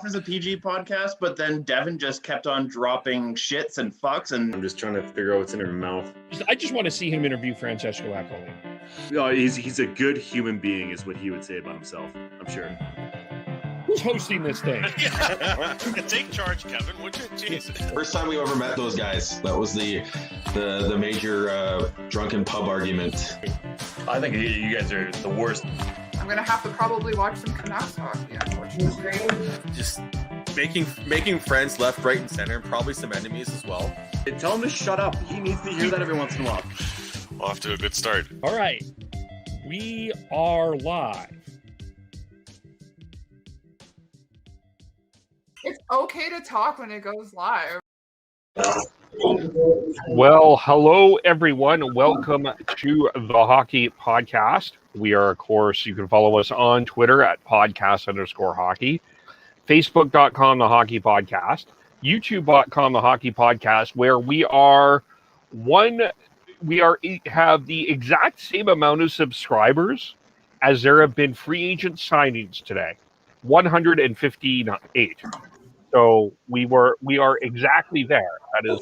as a PG podcast, but then Devin just kept on dropping shits and fucks, and I'm just trying to figure out what's in her mouth. I just want to see him interview Francesco Aquilini. No, he's a good human being, is what he would say about himself. I'm sure. Who's hosting this thing? Take charge, Kevin, would you? Jesus. First time we ever met those guys. That was the major drunken pub argument. I think you guys are the worst. I'm gonna have to probably watch some Canucks hockey, unfortunately. Just making friends left, right, and center, and probably some enemies as well. Tell him to shut up. He needs to hear that every once in a while. Off to a good start. All right. We are live. It's okay to talk when it goes live. Well, hello, everyone. Welcome to the Hockey Podcast. We are, of course, you can follow us on Twitter at podcast_hockey, Facebook.com, the Hockey Podcast, YouTube.com, the Hockey Podcast, where we have the exact same amount of subscribers as there have been free agent signings today, 158. So we are exactly there. That is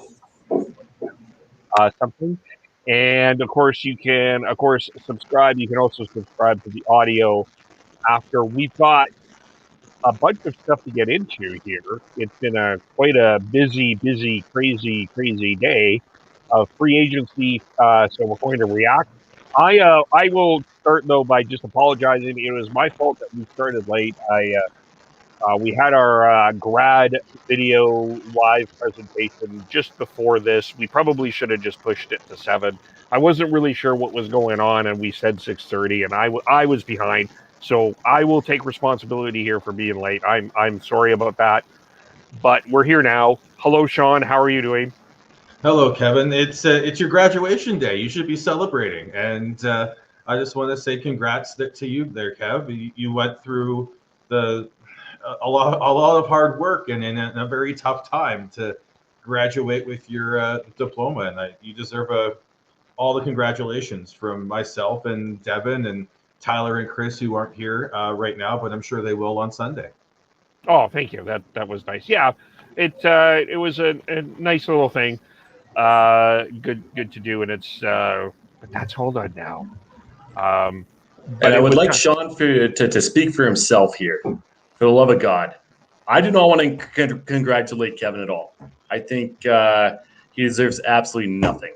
something. And of course, you can subscribe. You can also subscribe to the audio after. We've got a bunch of stuff to get into here. It's been quite a busy, crazy day of free agency. So we're going to react. I will start though by just apologizing. It was my fault that we started late. We had our grad video live presentation just before this. We probably should have just pushed it to 7. I wasn't really sure what was going on, and we said 6:30, and I was behind. So I will take responsibility here for being late. I'm sorry about that, but we're here now. Hello, Sean. How are you doing? Hello, Kevin. It's your graduation day. You should be celebrating, and I just want to say congrats to you there, Kev. You went through a lot of hard work and in a very tough time to graduate with your diploma, and you deserve all the congratulations from myself and Devin and Tyler and Chris, who aren't here right now, but I'm sure they will on Sunday. Oh, thank you. That was nice. Yeah, it was a nice little thing. Good to do, and it's but that's hold on now. But I would like Sean to speak for himself here. For the love of God, I do not want to congratulate Kevin at all. I think he deserves absolutely nothing.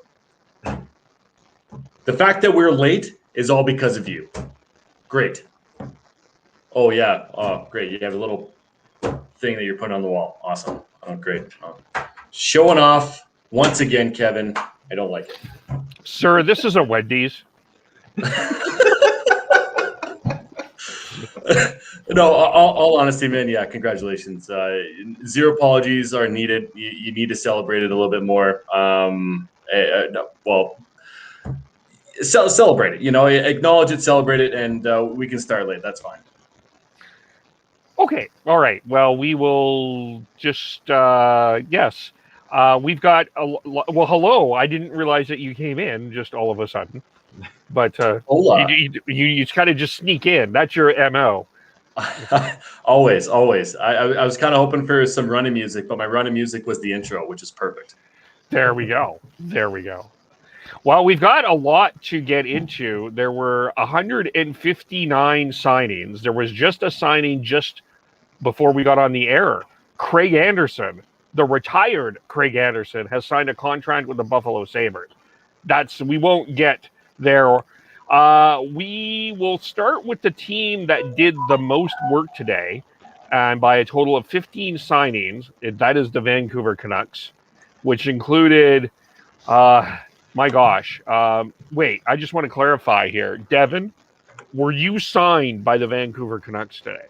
The fact that we're late is all because of you. Great. Oh, yeah. Oh, great. You have a little thing that you're putting on the wall. Awesome. Oh, great. Oh. Showing off once again, Kevin. I don't like it. Sir, this is a Wendy's. No, all honesty, man. Yeah, congratulations. Zero apologies are needed. You need to celebrate it a little bit more. Celebrate it. Acknowledge it, celebrate it, and we can start late. That's fine. Okay. All right. Well, we will just yes. We've got well. Hello. I didn't realize that you came in just all of a sudden. But you kind of just sneak in. That's your MO. Always. I was kind of hoping for some running music, but my running music was the intro, which is perfect. There we go. Well, we've got a lot to get into. There were 159 signings. There was just a signing just before we got on the air. Craig Anderson, the retired Craig Anderson, has signed a contract with the Buffalo Sabres. We won't get there. We will start with the team that did the most work today, and by a total of 15 signings. That is the Vancouver Canucks, which included, my gosh. Wait, I just want to clarify here. Devin, were you signed by the Vancouver Canucks today?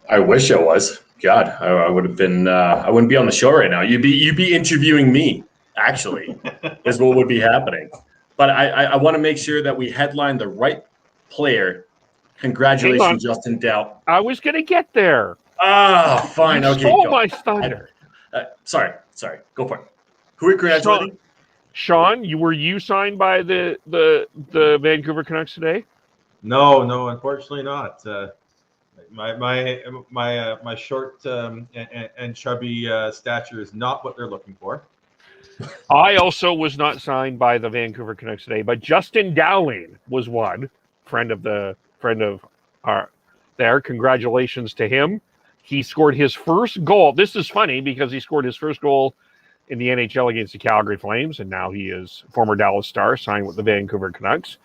I wish I was. God, I would have been. I wouldn't be on the show right now. You'd be interviewing me. Actually, is what would be happening. But I want to make sure that we headline the right player. Congratulations, Justin Doubt. I was going to get there. Ah, fine. Okay. Stole my thunder. Sorry. Go for it. Who are you congratulating? Sean, were you signed by the Vancouver Canucks today? No, unfortunately not. My short and chubby stature is not what they're looking for. I also was not signed by the Vancouver Canucks today, but Justin Dowling was one friend of our there. Congratulations to him. He scored his first goal. This is funny because he scored his first goal in the NHL against the Calgary Flames, and now he is former Dallas Star, signed with the Vancouver Canucks.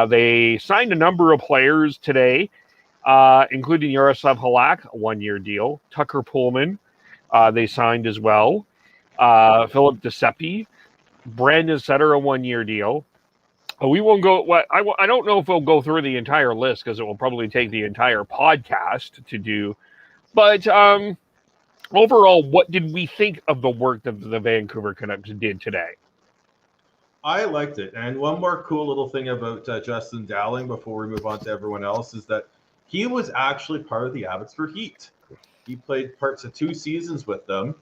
They signed a number of players today, including Yaroslav Halak, a one-year deal. Tucker Poolman, they signed as well. Philip Giuseppe, Brandon Sutter, a one-year deal. We won't go. I don't know if we'll go through the entire list because it will probably take the entire podcast to do. But overall, what did we think of the work that the Vancouver Canucks did today? I liked it. And one more cool little thing about Justin Dowling before we move on to everyone else is that he was actually part of the Abbotsford Heat. He played parts of 2 seasons with them,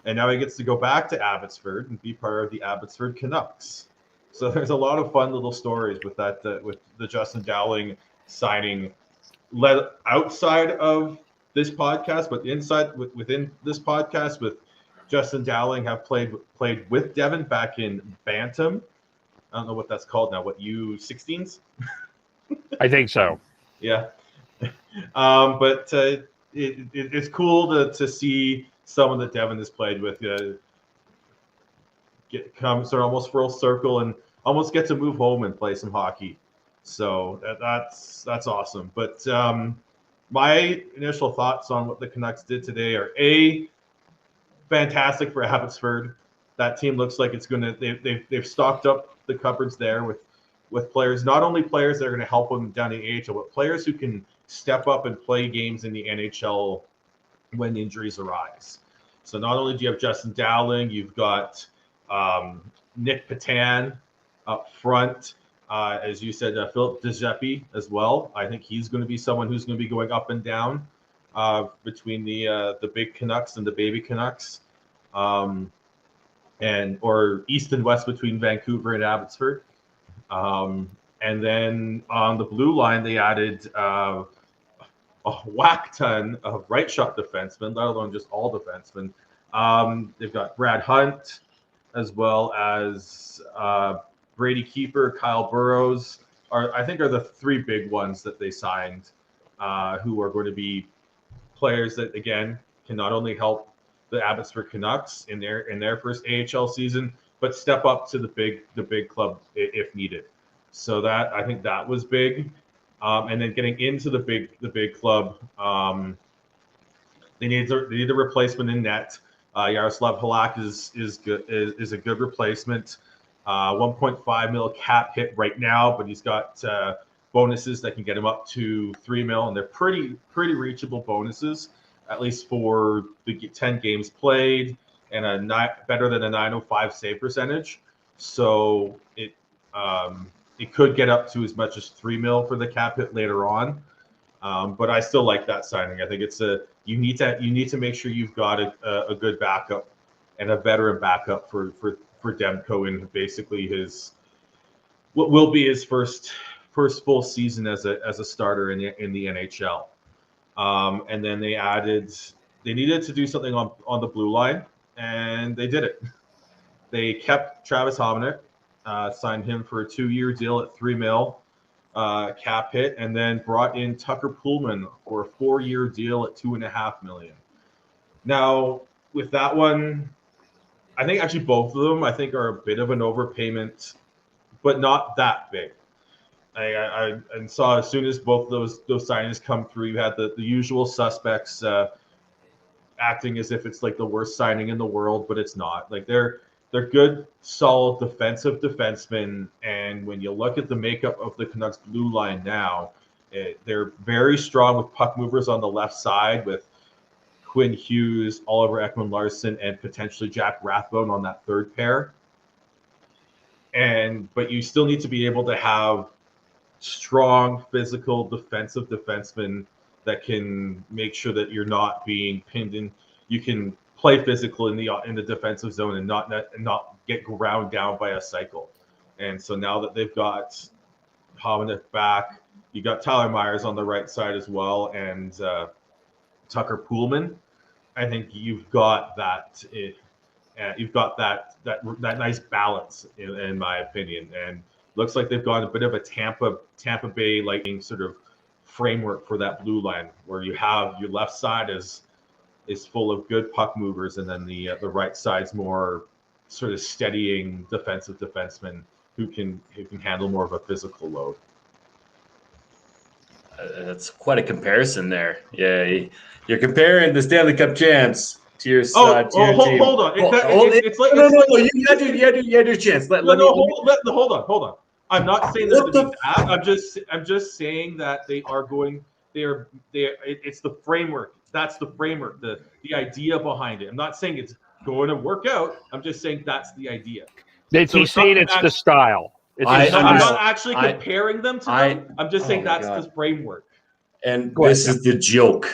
and now he gets to go back to Abbotsford and be part of the Abbotsford Canucks. So there's a lot of fun little stories with that, with the Justin Dowling signing, outside of this podcast, but within this podcast with Justin Dowling have played with Devin back in Bantam. I don't know what that's called now. What, U16s? I think so. Yeah. But it's cool to see someone that Devin has played with come sort of almost full circle and almost get to move home and play some hockey. So that's awesome. But my initial thoughts on what the Canucks did today are fantastic for Abbotsford. That team looks like it's gonna. They've stocked up the cupboards there with players, not only players that are going to help them down the AHL, but players who can step up and play games in the NHL when injuries arise. So not only do you have Justin Dowling, you've got Nick Patan up front. As you said, Philip Giuseppe as well. I think he's going to be someone who's going to be going up and down between the big Canucks and the baby Canucks, or east and west between Vancouver and Abbotsford. And then on the blue line, they added a whack ton of right shot defensemen, let alone just all defensemen. They've got Brad Hunt, as well as Brady Keeper, Kyle Burrows, I think are the 3 big ones that they signed, who are going to be players that, again, can not only help the Abbotsford Canucks in their first AHL season, but step up to the big club if needed. So that, I think that was big. And then getting into the big club, they need a replacement in net. Yaroslav Halak is a good replacement. 1.5 mil cap hit right now, but he's got bonuses that can get him up to 3 mil, and they're pretty reachable bonuses, at least for the 10 games played, and better than a 905 save percentage. So it could get up to as much as 3 mil for the cap hit later on. But I still like that signing. I think you need to make sure you've got a good backup and a veteran backup for Demko in basically what will be his first full season as a starter in the NHL. And then they needed to do something on the blue line, and they did it. They kept Travis Hominick, signed him for a 2-year deal at 3 mil cap hit, and then brought in Tucker Poolman for a 4-year deal at $2.5 million. Now, with that one, I think actually both of them are a bit of an overpayment, but not that big. I saw as soon as both those signings come through, you had the usual suspects acting as if it's like the worst signing in the world, but it's not. Like they're good, solid defensive defensemen, and when you look at the makeup of the Canucks blue line now, they're very strong with puck movers on the left side with Quinn Hughes, Oliver Ekman-Larsson, and potentially Jack Rathbone on that third pair. But you still need to be able to have strong, physical, defensive defensemen that can make sure that you're not being pinned in. You can play physical in the defensive zone and not get ground down by a cycle. And so now that they've got Hominick back, You got Tyler Myers on the right side as well, and Tucker Poolman. I think you've got that. You've got that nice balance, in my opinion, and looks like they've got a bit of a Tampa Bay Lightning sort of framework for that blue line, where you have your left side is full of good puck movers, and then the right side's more sort of steadying defensive defensemen who can handle more of a physical load. That's quite a comparison there. Yeah, you're comparing the Stanley Cup champs to your hold team. Hold on. It's like no. You had your chance. Hold on. I'm not saying that to be bad. I'm just saying that they are going. It's the framework. That's the framework. The idea behind it. I'm not saying it's going to work out. I'm just saying that's the idea. He's saying it's the style. I'm not actually comparing them to them. I'm just saying that's the framework. And this is the joke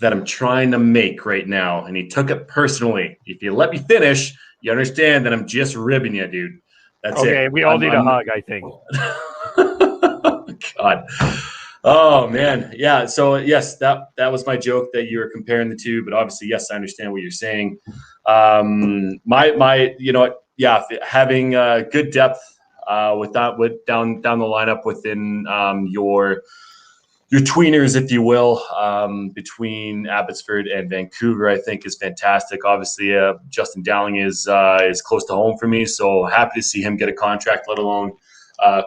that I'm trying to make right now. And he took it personally. If you let me finish, you understand that I'm just ribbing you, dude. That's it. Okay, we all need a hug, I think. God. Oh, man. Yeah. So, yes, that was my joke that you were comparing the two. But obviously, yes, I understand what you're saying. Having good depth with down the lineup within your tweeners, if you will, between Abbotsford and Vancouver, I think is fantastic. Obviously, Justin Dowling is close to home for me, so happy to see him get a contract, let alone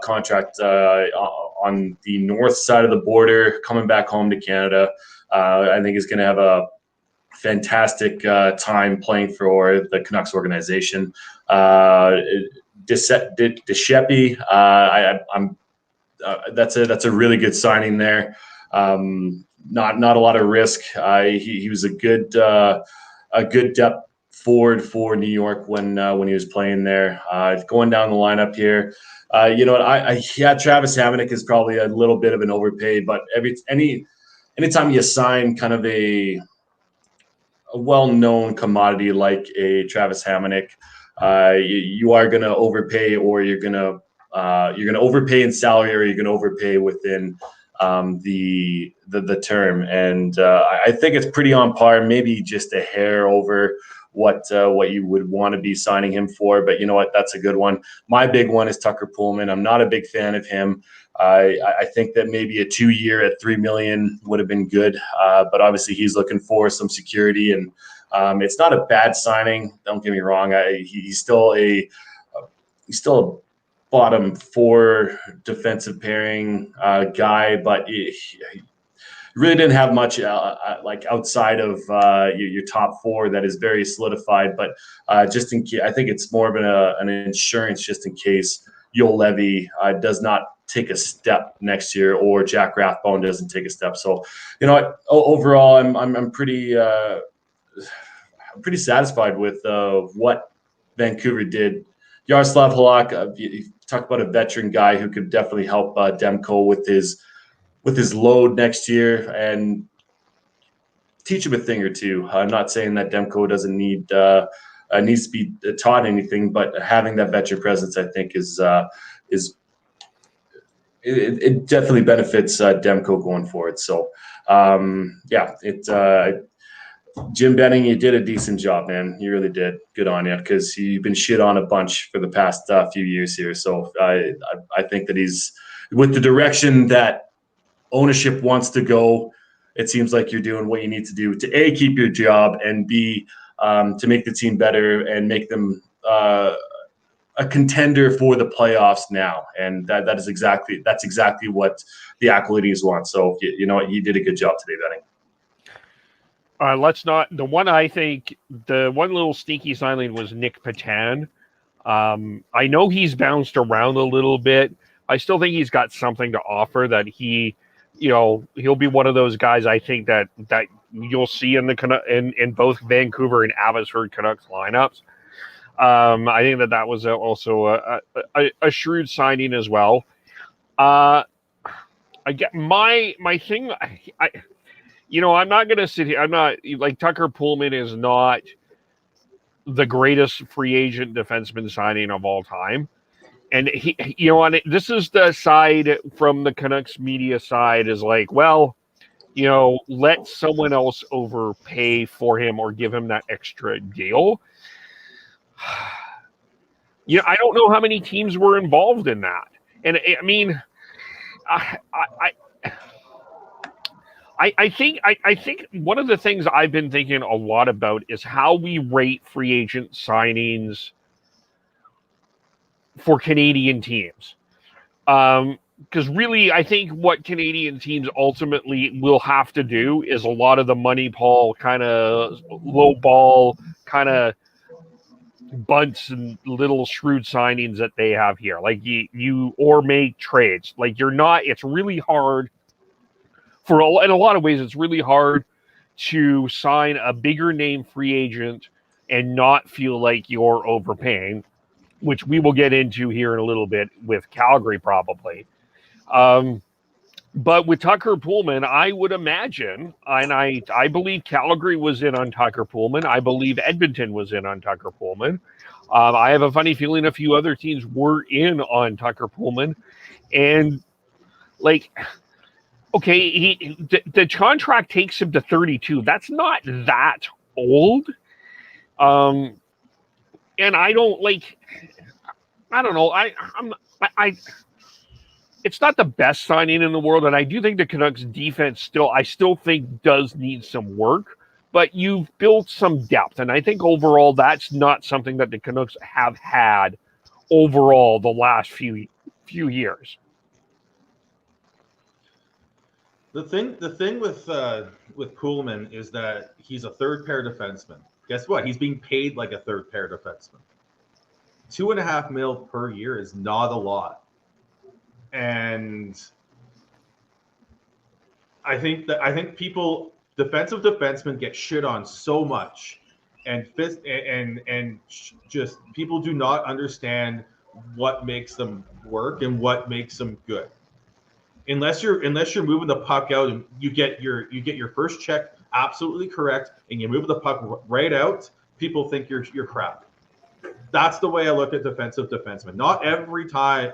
contract on the north side of the border, coming back home to Canada. I think he's going to have a fantastic time playing for the Canucks organization. Deshepi, that's a really good signing there. Not a lot of risk. He was a good depth forward for New York when he was playing there. Going down the lineup here, Travis Hamonic is probably a little bit of an overpay, but anytime you sign kind of a well-known commodity like a Travis Hamonic, you are going to overpay, or you're going to overpay in salary, or you're going to overpay within the term. And I think it's pretty on par, maybe just a hair over what you would want to be signing him for. But you know what? That's a good one. My big one is Tucker Poolman. I'm not a big fan of him. I think that maybe a 2-year at $3 million would have been good. But obviously he's looking for some security, and it's not a bad signing. Don't get me wrong. He's still a bottom 4 defensive pairing guy, but he really didn't have much like outside of your top 4 that is very solidified. But just in case, I think it's more of an insurance just in case Yoel Levy does not take a step next year, or Jack Rathbone doesn't take a step. So, you know what? Overall, I'm pretty satisfied with what Vancouver did. Yaroslav Halak, you talk about a veteran guy who could definitely help Demko with his load next year and teach him a thing or two. I'm not saying that Demko doesn't needs to be taught anything, but having that veteran presence, I think, it definitely benefits Demko going forward. So, Jim Benning, you did a decent job, man. You really did. Good on you, because you've been shit on a bunch for the past few years here. So I think that he's, with the direction that ownership wants to go, it seems like you're doing what you need to do to A, keep your job, and B, to make the team better and make them a contender for the playoffs now. And that's exactly what the Acolytes want. So you know what, you did a good job today, Benning. The one little sneaky signing was Nick Patan. I know he's bounced around a little bit. I still think he's got something to offer, that he'll be one of those guys, I think, that you'll see in both Vancouver and Abbotsford Canucks lineups. I think that was also a shrewd signing as well. I get my thing. I'm not going to sit here. I'm not like Tucker Poolman is not the greatest free agent defenseman signing of all time. And he, you know, and this is the side from the Canucks media side is like, well, you know, let someone else overpay for him or give him that extra deal. You know, I don't know how many teams were involved in that. And I mean, I think one of the things I've been thinking a lot about is how we rate free agent signings for Canadian teams. Because really, I think what Canadian teams ultimately will have to do is a lot of the money ball kind of low ball kind of bunts and little shrewd signings that they have here. Like you or make trades. Like you're not. It's really hard in a lot of ways. It's really hard to sign a bigger name free agent and not feel like you're overpaying, which we will get into here in a little bit with Calgary probably. But with Tucker Poolman, I would imagine, and I believe Calgary was in on Tucker Poolman. I believe Edmonton was in on Tucker Poolman. I have a funny feeling a few other teams were in on Tucker Poolman. And, like, okay, the contract takes him to 32. That's not that old. And I don't, like, I don't know. It's not the best signing in the world, and I do think the Canucks defense I still think does need some work, but you've built some depth, and I think overall that's not something that the Canucks have had overall the last few years. The thing with Poolman is that he's a third pair defenseman. Guess what? He's being paid like a third pair defenseman. $2.5 million per year is not a lot. And I think people, defensive defensemen, get shit on so much, and just people do not understand what makes them work and what makes them good. Unless you're moving the puck out and you get your first check absolutely correct and you move the puck right out, people think you're crap. That's the way I look at defensive defensemen. Not every time.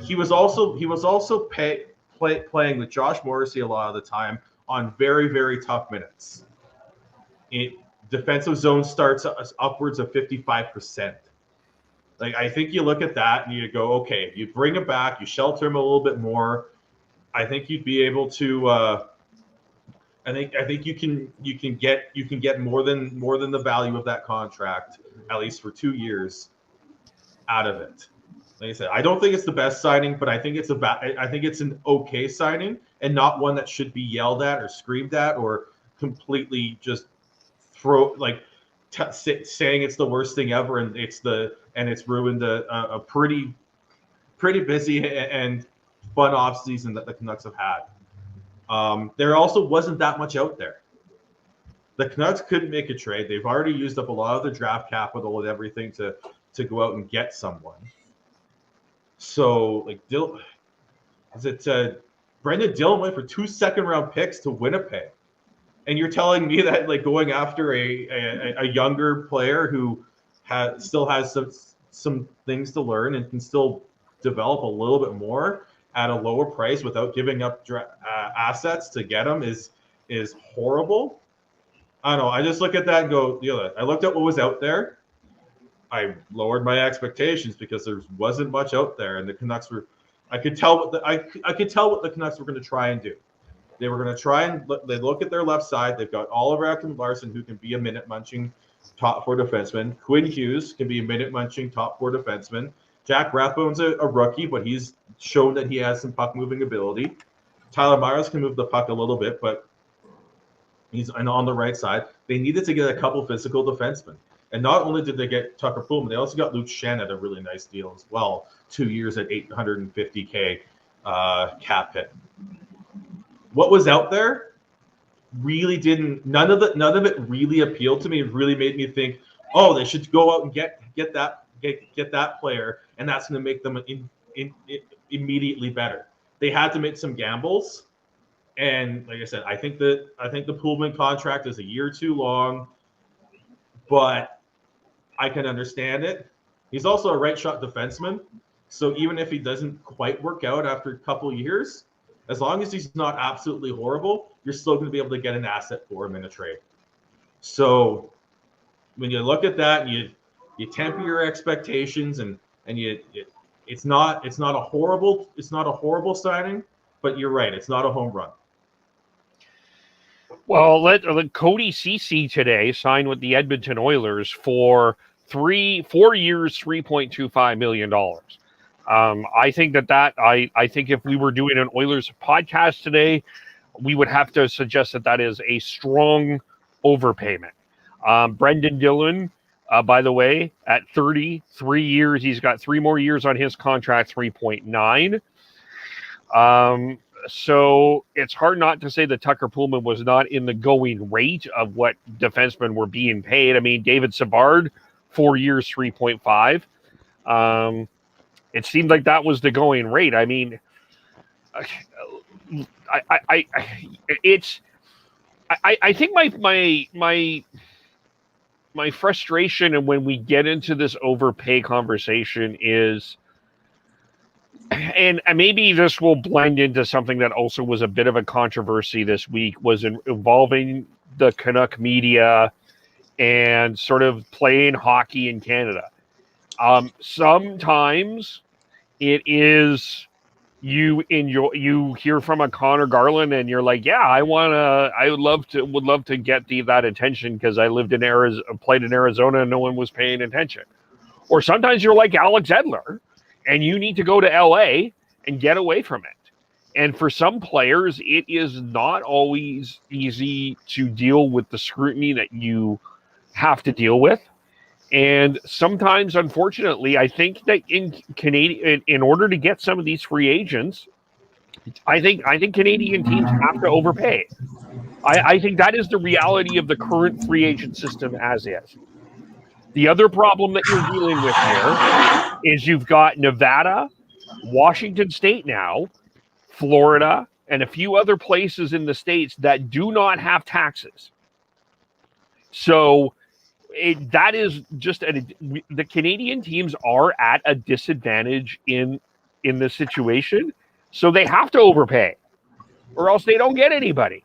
He was also playing with Josh Morrissey a lot of the time on very, very tough minutes. Defensive zone starts upwards of 55%. Like, I think you look at that and you go, okay, if you bring him back, you shelter him a little bit more, I think you'd be able to. I think you can get more than the value of that contract, at least for 2 years, out of it. Like I said, I don't think it's the best signing, but I think it's an okay signing and not one that should be yelled at or screamed at or completely just saying it's the worst thing ever and it's ruined a pretty busy and fun off season that the Canucks have had. There also wasn't that much out there. The Canucks couldn't make a trade. They've already used up a lot of the draft capital and everything to go out and get someone. So, like, Brendan Dillon went for 2 second-round picks to Winnipeg, and you're telling me that, like, going after a younger player who still has some things to learn and can still develop a little bit more at a lower price without giving up assets to get him is horrible. I don't know. I just look at that and go, I looked at what was out there. I lowered my expectations because there wasn't much out there, and the Canucks were. I could tell what the Canucks were going to try and do. They were going to try and they look at their left side. They've got Oliver Ekman-Larsson, who can be a minute munching top 4 defenseman. Quinn Hughes can be a minute munching top 4 defenseman. Jack Rathbone's a rookie, but he's shown that he has some puck moving ability. Tyler Myers can move the puck a little bit, but he's on the right side. They needed to get a couple physical defensemen. And not only did they get Tucker Poolman, they also got Luke Schenn at a really nice deal as well. 2 years at $850K cap hit. What was out there really didn't. None of it really appealed to me. It really made me think, oh, they should go out and get that player, and that's going to make them immediately better. They had to make some gambles, and like I said, I think the Poolman contract is a year too long, but I can understand it. He's also a right shot defenseman. So even if he doesn't quite work out after a couple years, as long as he's not absolutely horrible, you're still going to be able to get an asset for him in a trade. So when you look at that, and you temper your expectations, and it's not a horrible signing, but you're right, it's not a home run. Well, Cody Ceci today signed with the Edmonton Oilers for 4 years, $3.25 million. I think I think if we were doing an Oilers podcast today, we would have to suggest that is a strong overpayment. Brendan Dillon, by the way, at 33 years, he's got 3 more years on his contract, 3.9. So it's hard not to say that Tucker Poolman was not in the going rate of what defensemen were being paid. I mean, David Savard, 4 years, 3.5. It seemed like that was the going rate. I mean, I think my frustration, and when we get into this overpay conversation, is, and maybe this will blend into something that also was a bit of a controversy this week, was involving the Canuck media and sort of playing hockey in Canada. Sometimes it is you hear from a Connor Garland and you're like, yeah, I would love to get that attention because I lived in Arizona, played in Arizona, and no one was paying attention. Or sometimes you're like Alex Edler and you need to go to LA and get away from it. And for some players, it is not always easy to deal with the scrutiny that you have to deal with. And sometimes, unfortunately, I think that in order to get some of these free agents, I think Canadian teams have to overpay. I think that is the reality of the current free agent system as is. The other problem that you're dealing with here is you've got Nevada, Washington State now, Florida, and a few other places in the states that do not have taxes. So that is just the Canadian teams are at a disadvantage in this situation, so they have to overpay, or else they don't get anybody.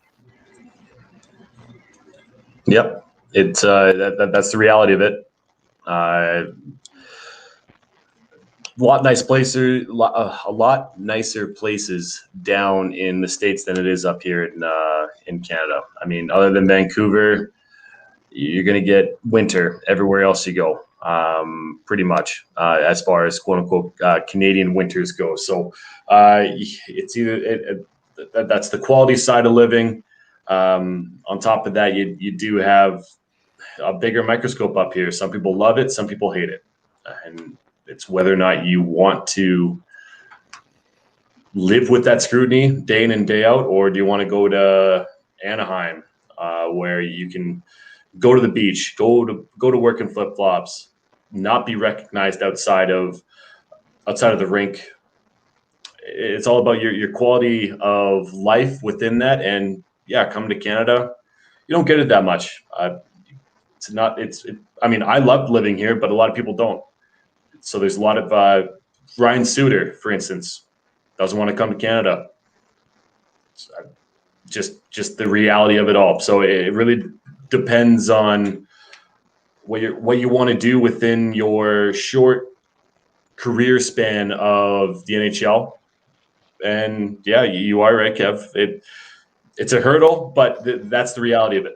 Yep, it's that's the reality of it. A lot nicer places down in the States than it is up here in Canada. I mean, other than Vancouver, you're going to get winter everywhere else you go, pretty much, as far as quote unquote Canadian winters go. So it's either that's the quality side of living. On top of that, you do have a bigger microscope up here. Some people love it, some people hate it, and it's whether or not you want to live with that scrutiny day in and day out, or do you want to go to Anaheim, where you can go to the beach, go to work in flip-flops, not be recognized outside of the rink. It's all about your quality of life within that. And yeah, coming to Canada, you don't get it that much. I mean, I love living here, but a lot of people don't. So there's a lot of Ryan Suter, for instance, doesn't want to come to Canada. Just the reality of it all. So it really depends on what you want to do within your short career span of the NHL. And yeah, you are right, Kev. It's a hurdle, but that's the reality of it.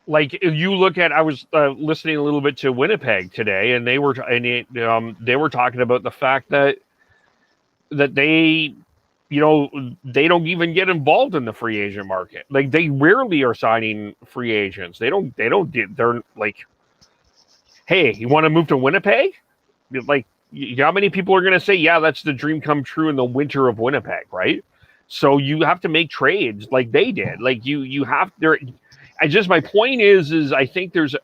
Like you look at, I was listening a little bit to Winnipeg today, and they were talking about the fact that they, they don't even get involved in the free agent market. Like they rarely are signing free agents. They're like, hey, you want to move to Winnipeg? Like, how many people are going to say, yeah, that's the dream come true in the winter of Winnipeg, right? So you have to make trades like they did. Like you have there. My point is I think there's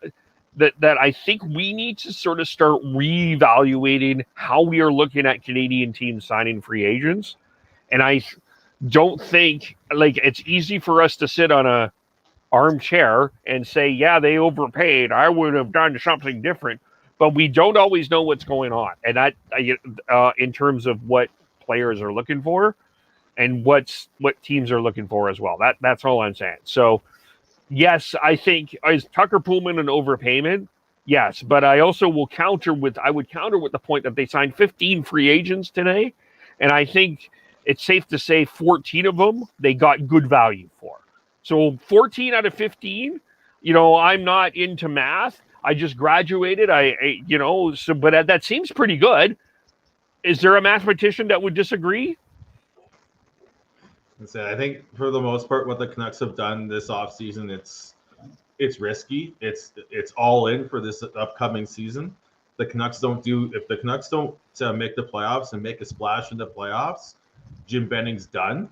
that I think we need to sort of start reevaluating how we are looking at Canadian teams signing free agents. And I don't think, like, it's easy for us to sit on a armchair and say, yeah, they overpaid, I would have done something different. but we don't always know what's going on, and that in terms of what players are looking for and what teams are looking for as well. That's all I'm saying. So yes, I think is Tucker Poolman an overpayment? Yes, but I also would counter with the point that they signed 15 free agents today, and I think it's safe to say 14 of them they got good value for. So 14 out of 15, I'm not into math. I just graduated. But that seems pretty good. Is there a mathematician that would disagree? I think for the most part, what the Canucks have done this offseason, it's risky. It's all in for this upcoming season. If the Canucks don't make the playoffs and make a splash in the playoffs, Jim Benning's done.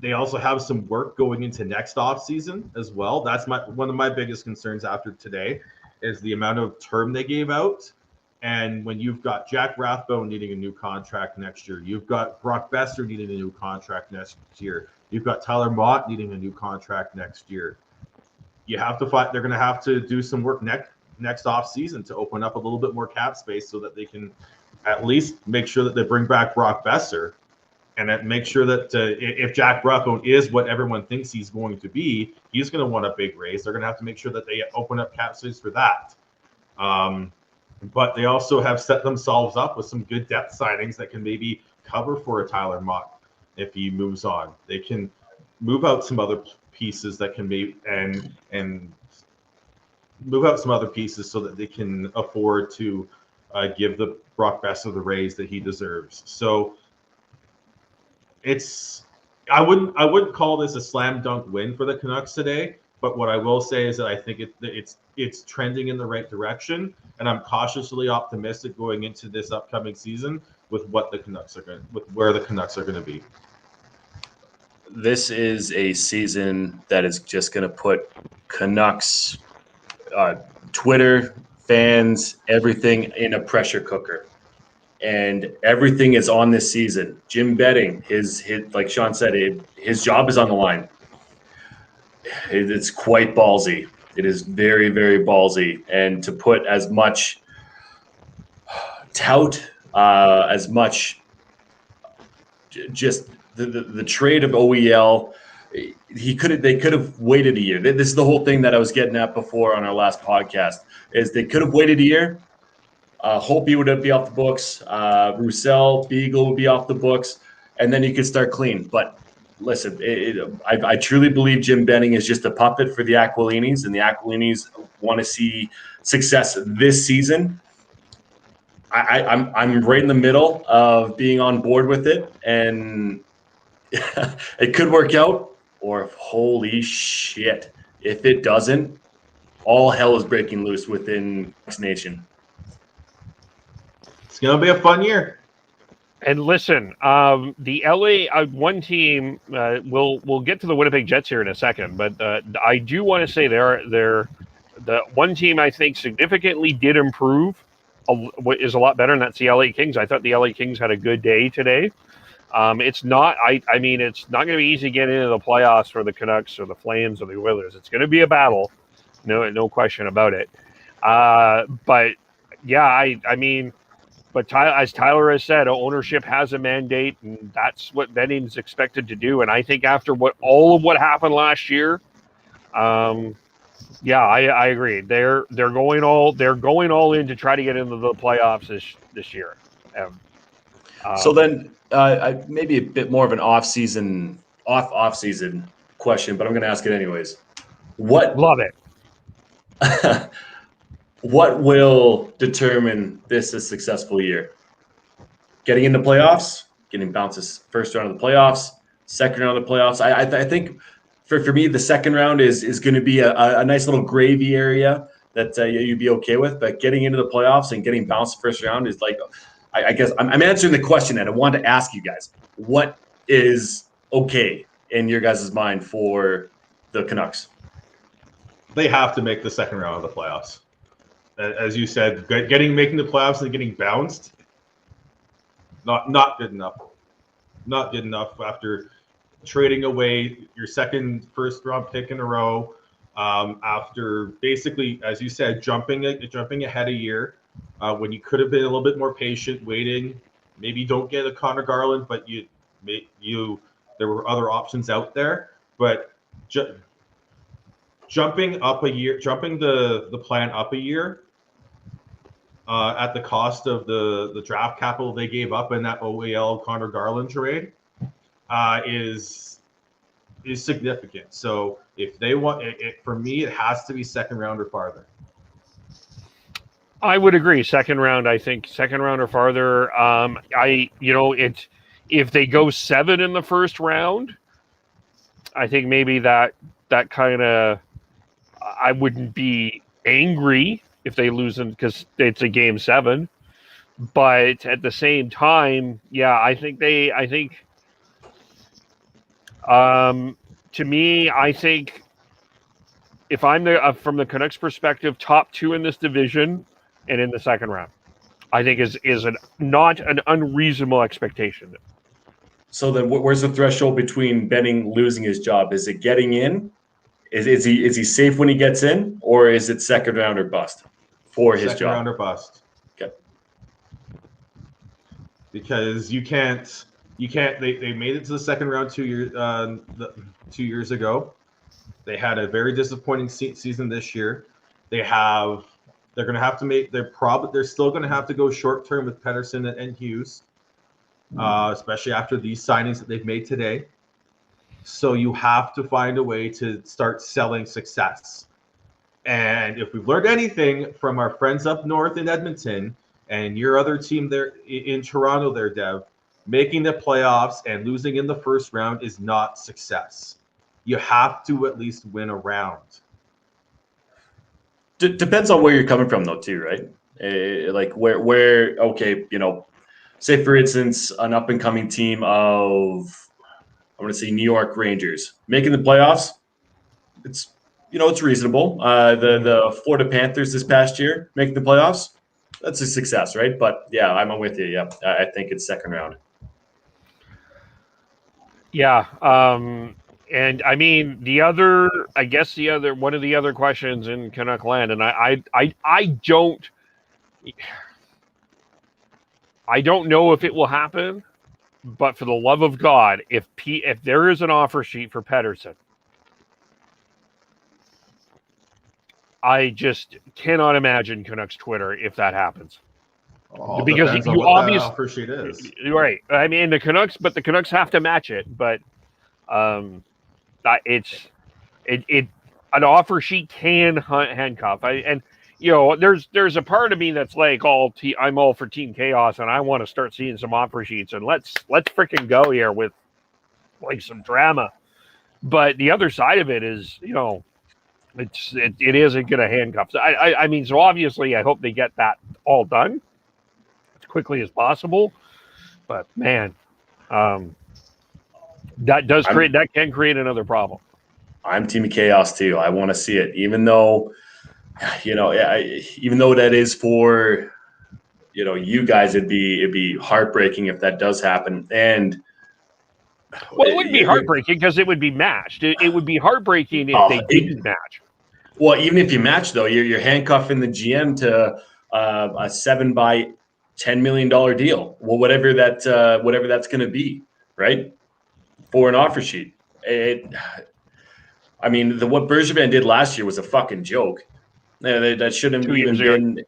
They also have some work going into next offseason as well. That's one of my biggest concerns after today is the amount of term they gave out. And when you've got Jack Rathbone needing a new contract next year, you've got Brock Besser needing a new contract next year, you've got Tyler Mott needing a new contract next year. You have to fight. They're going to have to do some work next offseason to open up a little bit more cap space so that they can at least make sure that they bring back Brock Besser. And that make sure that if Jack Rathbone is what everyone thinks he's going to be, he's going to want a big raise. They're going to have to make sure that they open up cap space for that. But they also have set themselves up with some good depth signings that can maybe cover for a Tyler Mott if he moves on. They can move out some other pieces that can be and move out some other pieces so that they can afford to give the Brock Besser the raise that he deserves. So I wouldn't call this a slam dunk win for the Canucks today, but what I will say is that I think it's trending in the right direction, and I'm cautiously optimistic going into this upcoming season with where the Canucks are going to be. This is a season that is just going to put Canucks, Twitter, fans, everything in a pressure cooker. And everything is on this season. Jim Benning, his like Sean said, his job is on the line. It's quite ballsy. It is very, very ballsy. And to put as much tout, as much just the trade of OEL, they could have waited a year. This is the whole thing that I was getting at before on our last podcast, is they could have waited a year. Hope would be off the books. Roussel, Beagle would be off the books, and then you could start clean. But listen, I truly believe Jim Benning is just a puppet for the Aquilinis, and the Aquilinis want to see success this season. I'm right in the middle of being on board with it, and it could work out, or holy shit, if it doesn't, all hell is breaking loose within Canucks Nation. It's going to be a fun year. And listen, the LA one team, we'll get to the Winnipeg Jets here in a second, but I do want to say they're the one team I think significantly did improve, is a lot better, and that's the LA Kings. I thought the LA Kings had a good day today. It's not. I mean, it's not going to be easy getting into the playoffs for the Canucks or the Flames or the Oilers. It's going to be a battle, no question about it. But yeah, I mean. But as Tyler has said, ownership has a mandate, and that's what Benning's expected to do. And I think after all of what happened last year, yeah, I agree. They're going all in to try to get into the playoffs this year. So then, maybe a bit more of an off-season question, but I'm going to ask it anyways. Love it. What will determine this a successful year? Getting into playoffs, getting bounces first round of the playoffs, second round of the playoffs. I think for me, the second round is going to be a nice little gravy area that you'd be okay with. But getting into the playoffs and getting bounced first round is like, I guess I'm answering the question, and I wanted to ask you guys, what is okay in your guys' mind for the Canucks? They have to make the second round of the playoffs. As you said, making the playoffs and getting bounced, not good enough. Not good enough after trading away your second first round pick in a row, after basically, as you said, jumping ahead a year when you could have been a little bit more patient, waiting. Maybe you don't get a Connor Garland, but there were other options out there. But jumping the plan up a year at the cost of the draft capital they gave up in that OEL Connor Garland trade is significant. So if they want it, for me, it has to be second round or farther. I would agree. Second round, I think second round or farther. If they go 7 in the first round, I think maybe that kind of, I wouldn't be angry if they lose them because it's a game 7. But at the same time, yeah, to me, I think if I'm from the Canucks perspective, top 2 in this division and in the second round, I think is not an unreasonable expectation. So then, where's the threshold between Benning losing his job? Is it getting in? Is he safe when he gets in, or is it second round or bust for his job? Second round or bust. Okay. Because you can't. They made it to the second round 2 years ago. They had a very disappointing season this year. They're going to have to make. They're still going to have to go short term with Pettersson and Hughes. Especially after these signings that they've made today. So you have to find a way to start selling success. And if we've learned anything from our friends up north in Edmonton and your other team there in Toronto there, Dev, making the playoffs and losing in the first round is not success. You have to at least win a round. Depends on where you're coming from, though, too, right? Like where okay, say, for instance, an up-and-coming team of, I'm going to say New York Rangers making the playoffs. It's reasonable. The Florida Panthers this past year making the playoffs. That's a success, right? But yeah, I'm with you. Yeah, I think it's second round. Yeah, and I mean one of the other questions in Canuck land, and I don't know if it will happen, but for the love of God, if there is an offer sheet for Pettersson, I just cannot imagine Canucks Twitter if that happens. Because you obviously offer sheet is right. I mean the Canucks have to match it, but an offer sheet can handcuff. There's a part of me that's like I'm all for Team Chaos, and I want to start seeing some offer sheets, and let's freaking go here with like some drama. But the other side of it is, it isn't going to handcuff. So I mean, so obviously, I hope they get that all done as quickly as possible. But man, that can create another problem. I'm Team Chaos too. I want to see it, even though. Even though that is for, you guys, it'd be heartbreaking if that does happen. And well, it wouldn't be heartbreaking because it would be matched. It would be heartbreaking if they didn't match. Well, even if you match, though, you're handcuffing the GM to a $7 by $10 million deal. Well, whatever that's going to be, right? For an offer sheet. What Bergevin did last year was a fucking joke. That shouldn't have even been.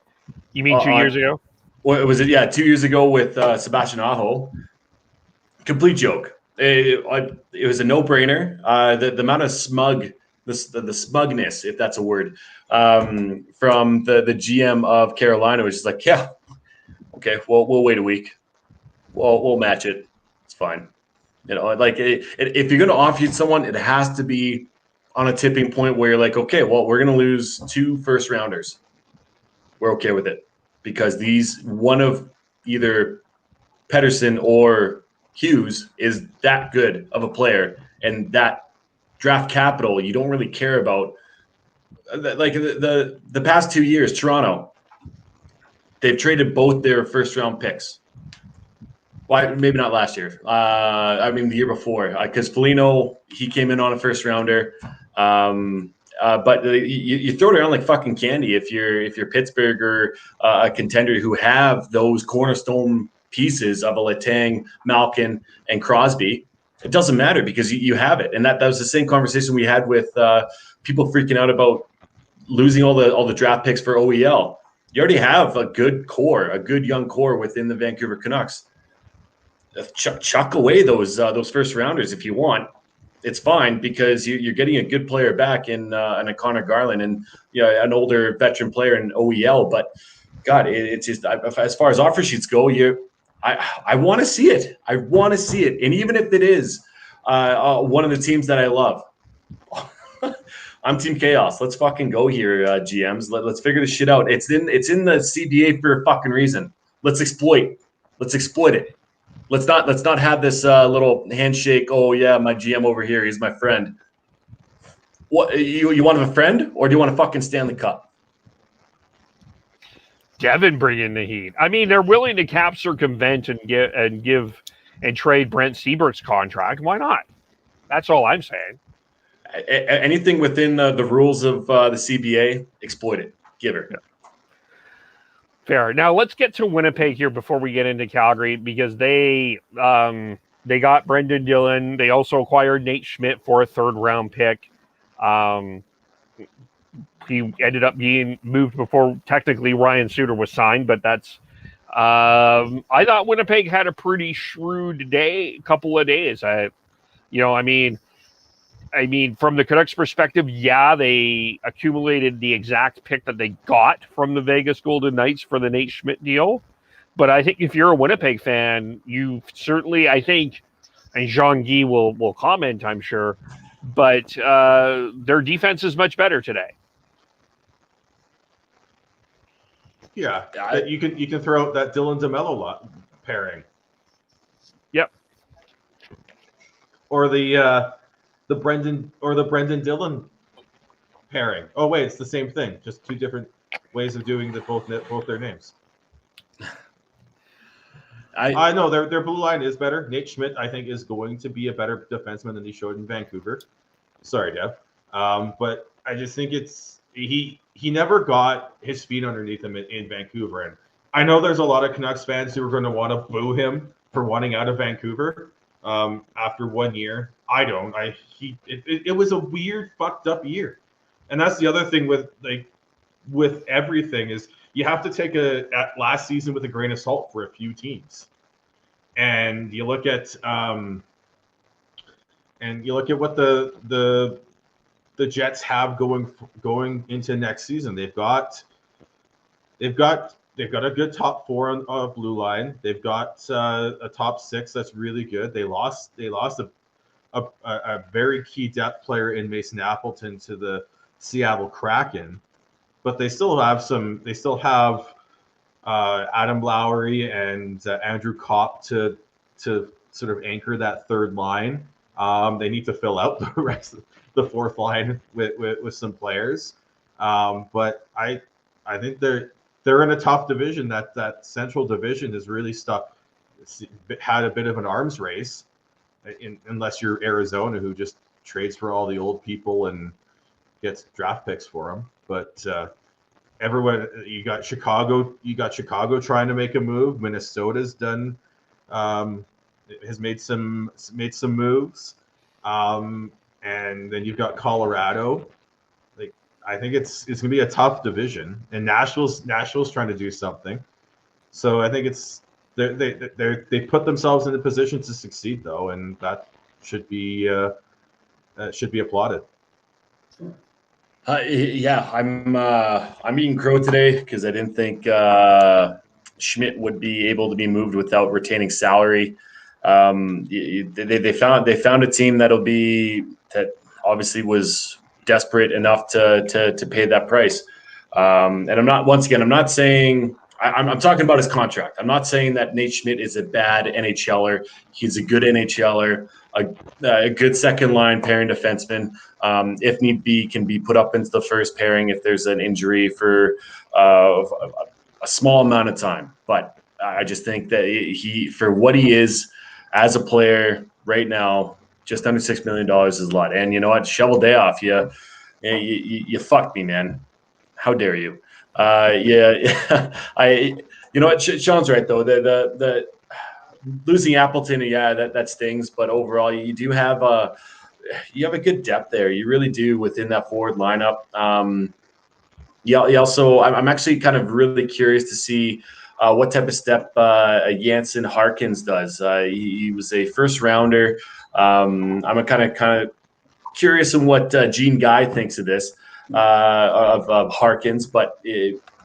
You mean 2 years ago? What was it? Yeah, 2 years ago with Sebastian Aho. Complete joke. It was a no-brainer. The amount of the smugness, if that's a word, from the GM of Carolina was just like, yeah, okay, well, we'll wait a week. We'll match it. It's fine. If you're going to offer someone, it has to be on a tipping point where you're like, okay, well, we're going to lose 2 first-rounders. We're okay with it because one of either Pettersson or Hughes is that good of a player, and that draft capital you don't really care about. Like the past 2 years, Toronto, they've traded both their first-round picks. Why? Maybe not last year. The year before, because Foligno, he came in on a first-rounder. But you throw it around like fucking candy if you're Pittsburgh or a contender who have those cornerstone pieces of a Letang, Malkin, and Crosby. It doesn't matter because you have it, and that was the same conversation we had with people freaking out about losing all the draft picks for OEL. You already have a good core, a good young core within the Vancouver Canucks. Chuck away those first rounders if you want. It's fine because you're getting a good player back in a Connor Garland and an older veteran player in OEL. But God, it's just as far as offer sheets go, I want to see it. I want to see it, and even if it is one of the teams that I love. I'm Team Chaos. Let's fucking go here, GMs. Let's figure this shit out. It's in the CBA for a fucking reason. Let's exploit it. Let's not have this little handshake. Oh yeah, my GM over here. He's my friend. What you want a friend, or do you want a fucking Stanley Cup? Devin bringing the heat. I mean, they're willing to cap circumvent and give and trade Brent Seabrook's contract. Why not? That's all I'm saying. Anything within the rules of the CBA, exploit it. Give her. Yeah. Fair. Now let's get to Winnipeg here before we get into Calgary because they got Brendan Dillon. They also acquired Nate Schmidt for a 3rd round pick. He ended up being moved before technically Ryan Suter was signed, but that's. I thought Winnipeg had a pretty shrewd couple of days. I mean, from the Canucks' perspective, yeah, they accumulated the exact pick that they got from the Vegas Golden Knights for the Nate Schmidt deal. But I think if you're a Winnipeg fan, you certainly, I think, and Jean-Guy will comment, I'm sure, but their defense is much better today. Yeah, you can throw out that Dylan DeMello pairing. Yep. Or the Brendan Dillon pairing. Oh wait, it's the same thing, just 2 different ways of doing both their names. I know their blue line is better. Nate Schmidt, I think, is going to be a better defenseman than he showed in Vancouver. Sorry, Dev, but I just think he never got his feet underneath him in Vancouver, and I know there's a lot of Canucks fans who are going to want to boo him for wanting out of Vancouver after 1 year. I don't. It was a weird, fucked up year, and that's the other thing with everything is you have to take last season with a grain of salt for a few teams, and you look at what the Jets have going into next season. They've got a good top 4 on blue line. They've got a top 6 that's really good. They lost a very key depth player in Mason Appleton to the Seattle Kraken, but they still have Adam Lowry and Andrew Kopp to sort of anchor that 3rd line. They need to fill out the rest of the 4th line with some players, but I think they're in a tough division. That Central Division has really had a bit of an arms race. Unless you're Arizona, who just trades for all the old people and gets draft picks for them. But everyone, you got Chicago trying to make a move. Minnesota's done, has made some moves, and then you've got Colorado. Like, I think it's going to be a tough division, and Nashville's trying to do something. So I think they put themselves in a position to succeed, though, and that should be applauded. Yeah, I'm eating crow today because I didn't think Schmidt would be able to be moved without retaining salary. They found a team that obviously was desperate enough to pay that price. And I'm not saying. I'm talking about his contract. I'm not saying that Nate Schmidt is a bad NHLer. He's a good NHLer, a good second line pairing defenseman. If need be, can be put up into the first pairing if there's an injury for a small amount of time. But I just think that for what he is as a player right now, just under $6 million is a lot. And you know what? Shovel day off. Yeah, you fucked me, man. How dare you? Yeah. You know what? Sean's right though. The losing Appleton, yeah, that stings. But overall, you do have a good depth there. You really do within that forward lineup. You also, I'm actually kind of really curious to see what type of step Jansen Harkins does. He was a first rounder. I'm kind of curious on what Gene Guy thinks of this of Harkins, but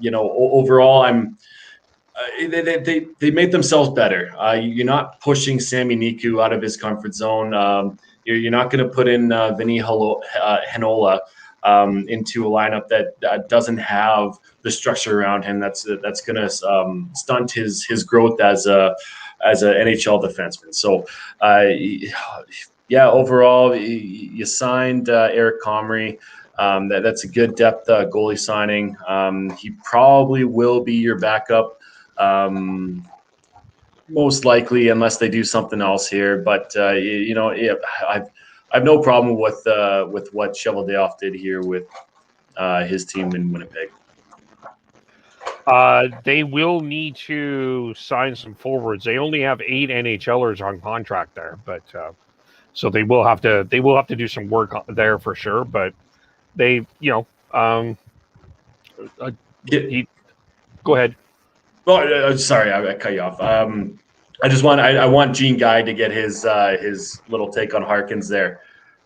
overall, they made themselves better. You're not pushing Sami Niku out of his comfort zone. You're not going to put in Vinny Hanola into a lineup that doesn't have the structure around him. That's going to stunt his growth as a NHL defenseman. So, overall, you signed Eric Comrie. That's a good depth goalie signing. He probably will be your backup, most likely, unless they do something else here. But I've no problem with what Cheveldayoff did here with his team in Winnipeg. They will need to sign some forwards. They only have 8 NHLers on contract there, but so they will have to do some work there for sure. But they, go ahead. Well, sorry, I cut you off. I want Gene Guy to get his little take on Harkins there.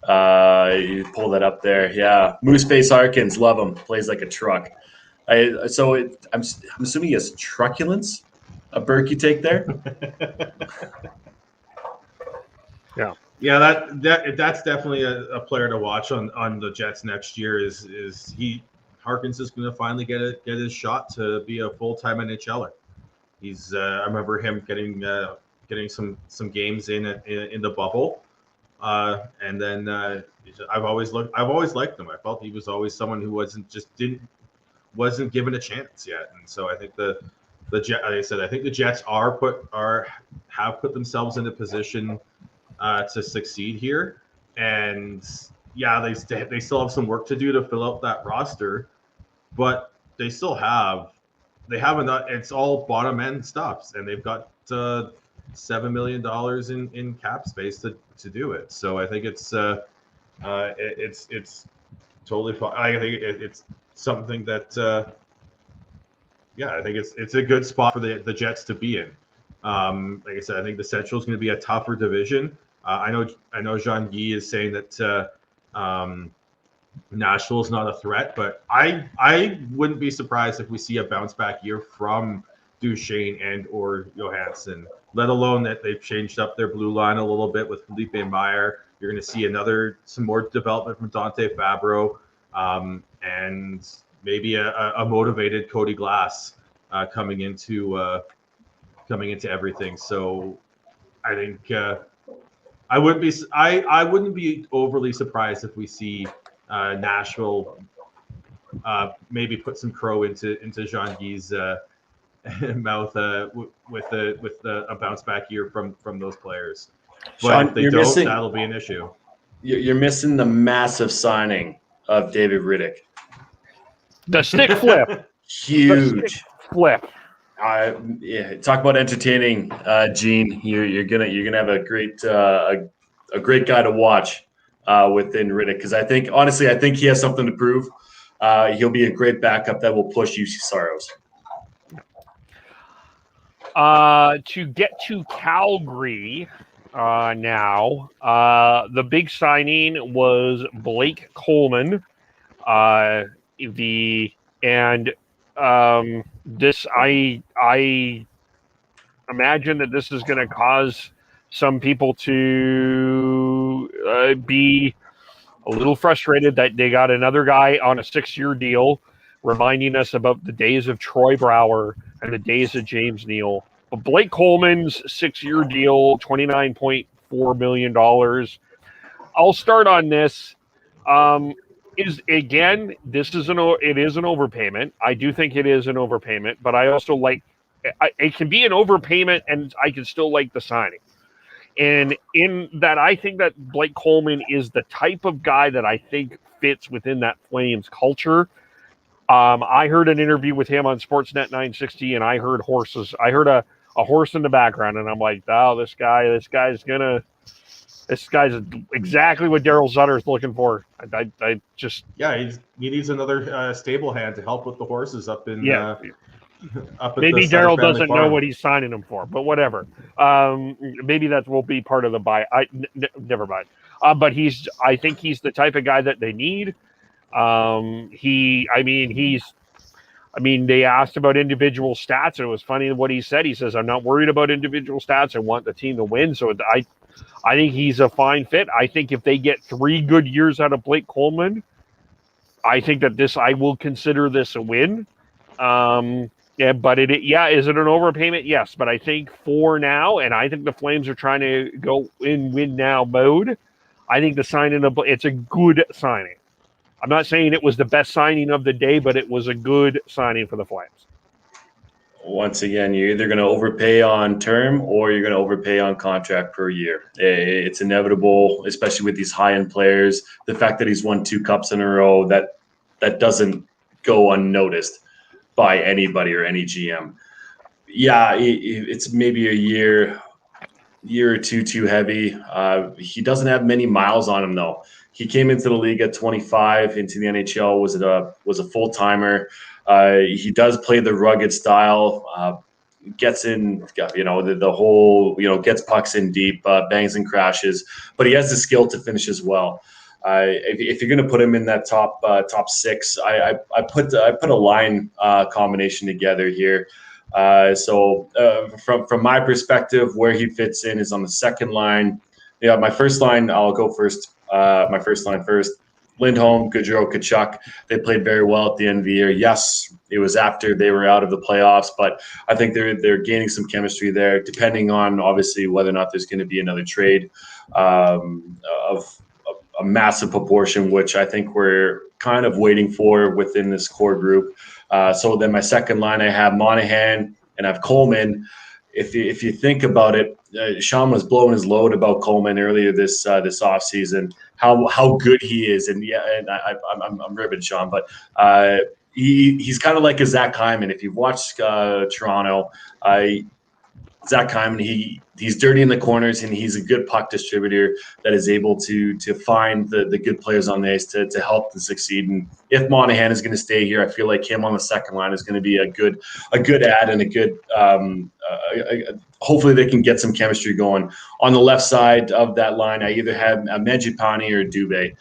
You pull that up there. Yeah, Moose Face Harkins, love him. Plays like a truck. I'm assuming he has truculence. A Berkey take there. Yeah, that's definitely a player to watch on the Jets next year. Harkins is going to finally get his shot to be a full-time NHLer. I remember him getting some games in the bubble, and then I've always liked him. I felt he was always someone who wasn't given a chance yet, and so I think I think the Jets have put themselves in a position to succeed here, and yeah, they still have some work to do to fill out that roster, but they have enough. It's all bottom end stuff, and they've got $7 million in cap space to do it. So I think it's totally fine. I think it's something that I think it's a good spot for the Jets to be in. Like I said, I think the Central is going to be a tougher division. I know Jean-Guy is saying that Nashville is not a threat, but I wouldn't be surprised if we see a bounce back year from Duchesne and or Johansson, let alone that they've changed up their blue line a little bit with Felipe Meyer. You're going to see some more development from Dante Fabro, and maybe a motivated Cody Glass coming into everything. So I think I wouldn't be overly surprised if we see Nashville maybe put some crow into Jean-Guy's mouth with a bounce back year from those players. But Sean, if they don't, that'll be an issue. You're missing the massive signing of David Riddick. The stick flip. Huge flip. Talk about entertaining, Gene. You're gonna have a great guy to watch within Riddick, because I think he has something to prove. He'll be a great backup that will push UC Saros. To get to Calgary now, the big signing was Blake Coleman. This I imagine that this is going to cause some people to be a little frustrated that they got another guy on a 6-year deal, reminding us about the days of Troy Brouwer and the days of James Neal. But Blake Coleman's 6-year deal, $29.4 million. I'll start on this. It is an overpayment. I do think it is an overpayment, but I also it can be an overpayment and I can still like the signing. And in that, I think that Blake Coleman is the type of guy that I think fits within that Flames culture. I heard an interview with him on Sportsnet 960, and I heard horses. I heard a horse in the background, and I'm like, oh, this guy's exactly what Daryl Sutter's looking for. I just he needs another stable hand to help with the horses up in up at maybe the Sutter Daryl family doesn't farm. know what he's signing him for, but whatever. Maybe that will be part of the buy. Never mind. But I think he's the type of guy that they need. They asked about individual stats, and it was funny what he said. He says, I'm not worried about individual stats. I want the team to win. So I think he's a fine fit. I think if they get 3 good years out of Blake Coleman, I think that I will consider this a win. But is it an overpayment? Yes. But I think for now, and I think the Flames are trying to go in win now mode, I think the signing it's a good signing. I'm not saying it was the best signing of the day, but it was a good signing for the Flames. Once again, you're either going to overpay on term or you're going to overpay on contract per year. It's inevitable, especially with these high-end players. The fact that he's won 2 cups in a row, that doesn't go unnoticed by anybody or any GM. Yeah, it's maybe a year or two too heavy. He doesn't have many miles on him, though. He came into the league at 25, into the NHL, was a full-timer. He does play the rugged style, gets in, the whole, gets pucks in deep, bangs and crashes, but he has the skill to finish as well. If you're going to put him in that top 6, I put a line combination together here. From my perspective, where he fits in is on the second line. Yeah, my first line, I'll go first. My first line first. Lindholm, Gaudreau, Tkachuk, they played very well at the end of the year. Yes, it was after they were out of the playoffs, but I think they're gaining some chemistry there, depending on obviously whether or not there's going to be another trade of a massive proportion, which I think we're kind of waiting for within this core group. So then my second line, I have Monahan and I have Coleman. If you think about it, Sean was blowing his load about Coleman earlier this offseason, how good he is, and I'm ribbing Sean, but he's kind of like a Zach Hyman. If you've watched Toronto, Zach Hyman, he's dirty in the corners, and he's a good puck distributor that is able to find the good players on the ice to help them succeed. And if Monahan is going to stay here, I feel like him on the second line is going to be a good add and a good. Hopefully, they can get some chemistry going. On the left side of that line, I either have Mangiapane or Dubé.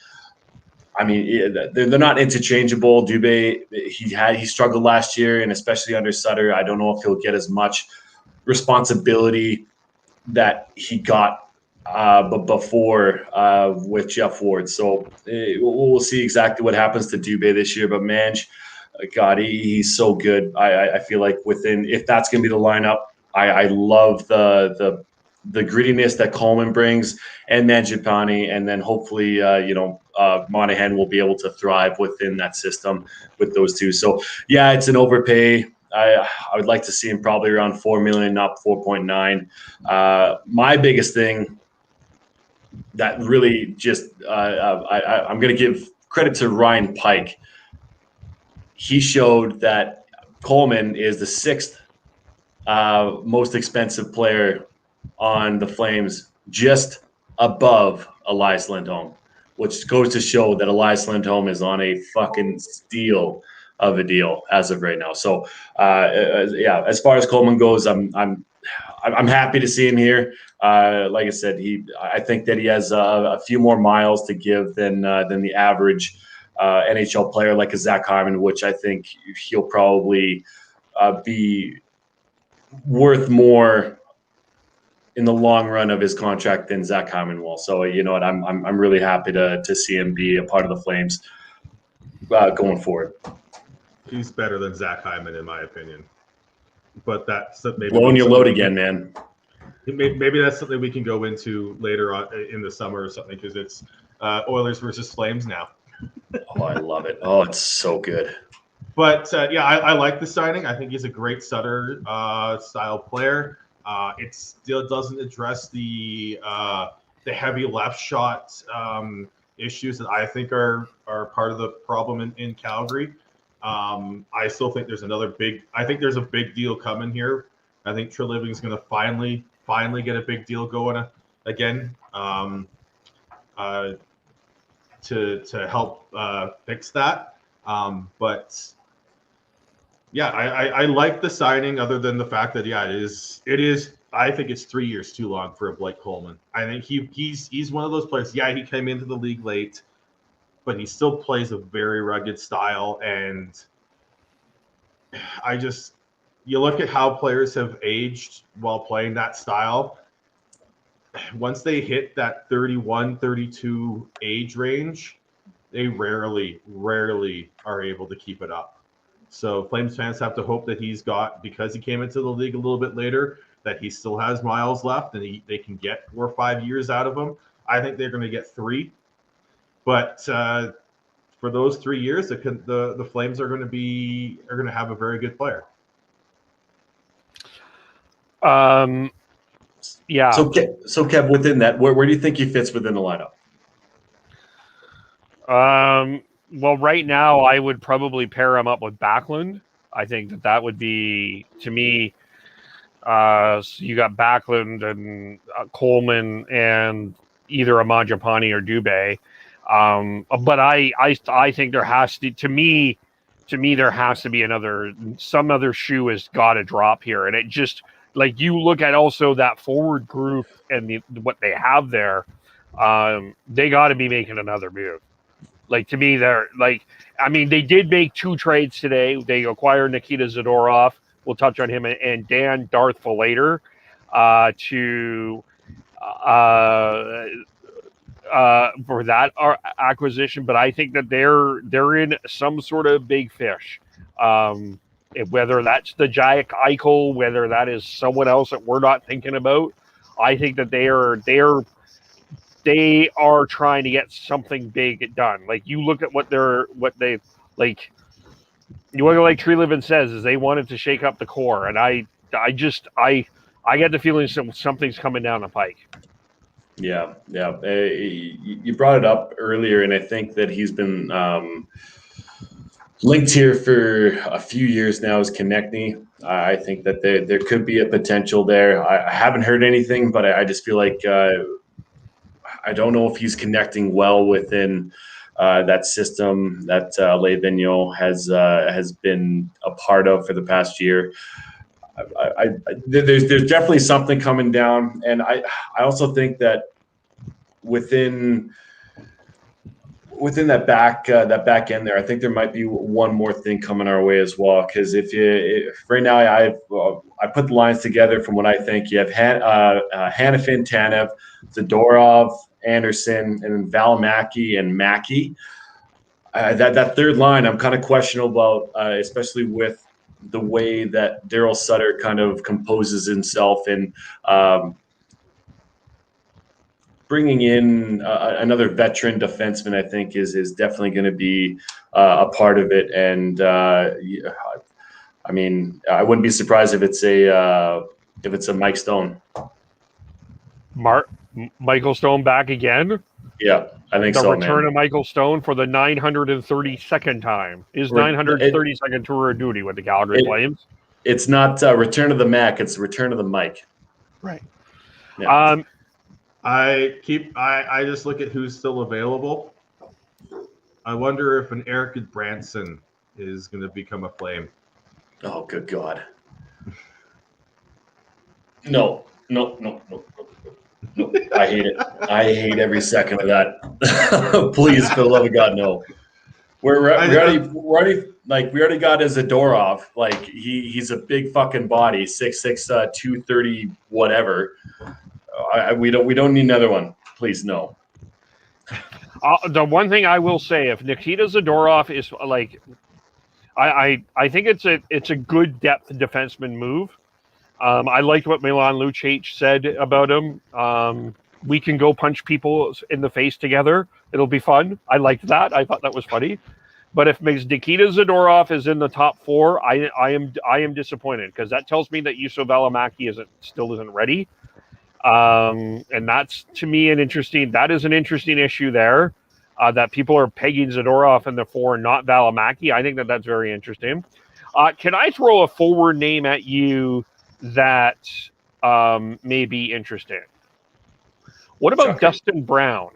I mean, they're not interchangeable. Dubé, he struggled last year, and especially under Sutter, I don't know if he'll get as much responsibility that he got before with Jeff Ward. So we'll see exactly what happens to Dubé this year. But Mange, God, he's so good. I feel like if that's going to be the lineup, I love the grittiness that Coleman brings and Mangiapane, and then hopefully Monahan will be able to thrive within that system with those two. So yeah, it's an overpay. I would like to see him probably around $4 million, not 4.9. My biggest thing that really just I'm going to give credit to Ryan Pike. He showed that Coleman is the 6th most expensive player on the Flames, just above Elias Lindholm, which goes to show that Elias Lindholm is on a fucking steal of a deal as of right now. So as far as Coleman goes, I'm happy to see him here. Like I said, I think that he has a few more miles to give than the average NHL player like a Zach Hyman, which I think he'll probably be worth more in the long run of his contract than Zach Hyman will. So you know what, I'm really happy to see him be a part of the Flames going forward. He's better than Zach Hyman, in my opinion. But that's maybe blowing your load again, man. Maybe that's something we can go into later on in the summer or something, because it's Oilers versus Flames now. Oh, I love it. Oh, it's so good. But I like the signing. I think he's a great Sutter style player. It still doesn't address the heavy left shot issues that I think are part of the problem in Calgary. I still think there's there's a big deal coming here. I think Treliving's going to finally get a big deal going again to help fix that. But yeah, I like the signing, other than the fact that it is. I think it's 3 years too long for a Blake Coleman. I think he's one of those players. Yeah, he came into the league late, but he still plays a very rugged style. And you look at how players have aged while playing that style. Once they hit that 31, 32 age range, they rarely are able to keep it up. So Flames fans have to hope that because he came into the league a little bit later, that he still has miles left and they can get 4 or 5 years out of him. I think they're going to get 3. But for those 3 years, the Flames are going to have a very good player. Yeah. So Kev, within that, where do you think he fits within the lineup? Well, right now, I would probably pair him up with Backlund. I think that would be, to me, so you got Backlund and Coleman and either a Mangiapane or Dubé. But I think there has to me, there has to be some other shoe has got to drop here. And it just, like, you look at also that forward group and what they have there, they got to be making another move. Like, to me, they did make 2 trades today. They acquired Nikita Zadorov. We'll touch on him, and Dan Darthful later for that acquisition. But I think that they're in some sort of big fish. Whether that's the Jack Eichel, whether that is someone else that we're not thinking about, I think that they are trying to get something big done. Like, you look at what they like. You look at, like Treliving says, is they wanted to shake up the core, and I get the feeling something's coming down the pike. Yeah. You brought it up earlier, and I think that he's been linked here for a few years now as Connectny. I think that there could be a potential there. I haven't heard anything, but I just feel like I don't know if he's connecting well within that system that Le Vigneault has been a part of for the past year. There's definitely something coming down, and I also think that within that back end there, I think there might be one more thing coming our way as well. Because if right now I put the lines together from what I think, you have Hanifin, Tanev, Zadorov, Anderson, and then Valimaki and Mackey. That third line, I'm kind of questionable about, especially with the way that Daryl Sutter kind of composes himself, and bringing in another veteran defenseman, I think is definitely going to be a part of it. And I mean, I wouldn't be surprised if it's a Mike Stone. Michael Stone back again? Yeah, I think so, The return of Michael Stone for the 932nd time. His 932nd tour of duty with the Calgary Flames. It's not return of the Mac, it's return of the Mike. Right. Yeah. I just look at who's still available. I wonder if an Eric Branson is going to become a Flame. Oh, good God. No. I hate it. I hate every second of that. Please, for the love of God, no. We already got his Zadorov. Like, he's a big fucking body, 6'6", 230, whatever. We don't need another one. Please, no. The one thing I will say, if Nikita Zadorov is like, I think it's a good depth defenseman move. I liked what Milan Lucic said about him. We can go punch people in the face together. It'll be fun. I liked that. I thought that was funny. But if Nikita Zadorov is in the top 4, I am disappointed, because that tells me that Juuso Välimäki still isn't ready. And that's, to me, an interesting issue there, that people are pegging Zadorov in the 4 and not Välimäki. I think that's very interesting. Can I throw a forward name at you that may be interesting? What about Dustin Brown?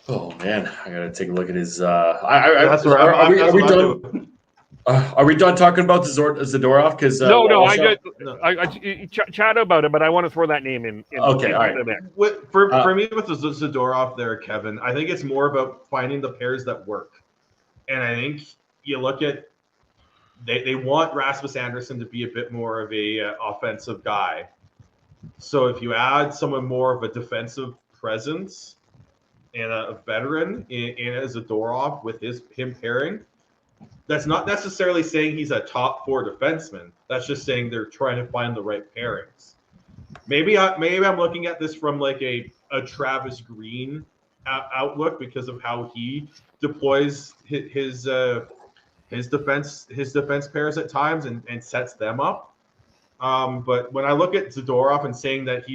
Oh man, I gotta take a look at his. That's where are we that's what I'm done? doing. Are we done talking about Zadorov? Because No, No. chat about it, but I want to throw that name in. Okay, all right. The mix. For me, with the Zadorov there, Kevin, I think it's more about finding the pairs that work. And I think you look at they want Rasmus Andersson to be a bit more of a offensive guy. So if you add someone more of a defensive presence and a veteran in Zadorov with him pairing, that's not necessarily saying he's a top 4 defenseman. That's just saying they're trying to find the right pairings. Maybe I'm looking at this from like a Travis Green outlook because of how he deploys his defense pairs at times and sets them up. But when I look at Zadorov and saying that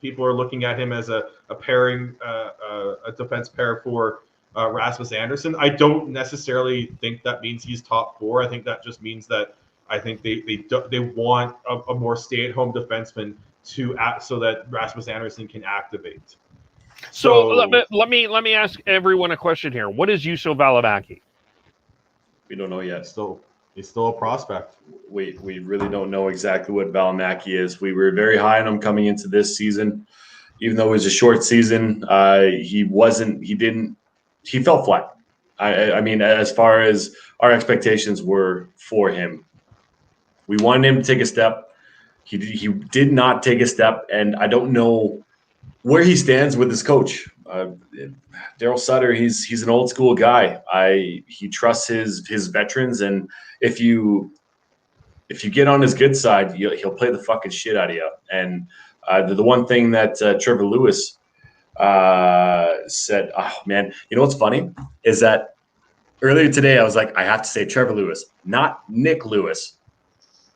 people are looking at him as a pairing, a defense pair for Rasmus Andersson, I don't necessarily think that means he's top 4. I think that just means that I think they want a more stay-at-home defenseman so that Rasmus Andersson can activate. So let me ask everyone a question here. What is Juuso Välimäki? we don't know yet. He's still a prospect. We really don't know exactly what Välimäki is. We were very high on him coming into this season, even though it was a short season. He fell flat. I mean, as far as our expectations were for him, we wanted him to take a step. He did not take a step, and I don't know where he stands with his coach. Daryl Sutter, he's an old school guy. He trusts his veterans, and if you get on his good side, he'll play the fucking shit out of you. And the one thing that Trevor Lewis said, oh man, you know what's funny is that earlier today I was like, I have to say Trevor Lewis, not Nick Lewis,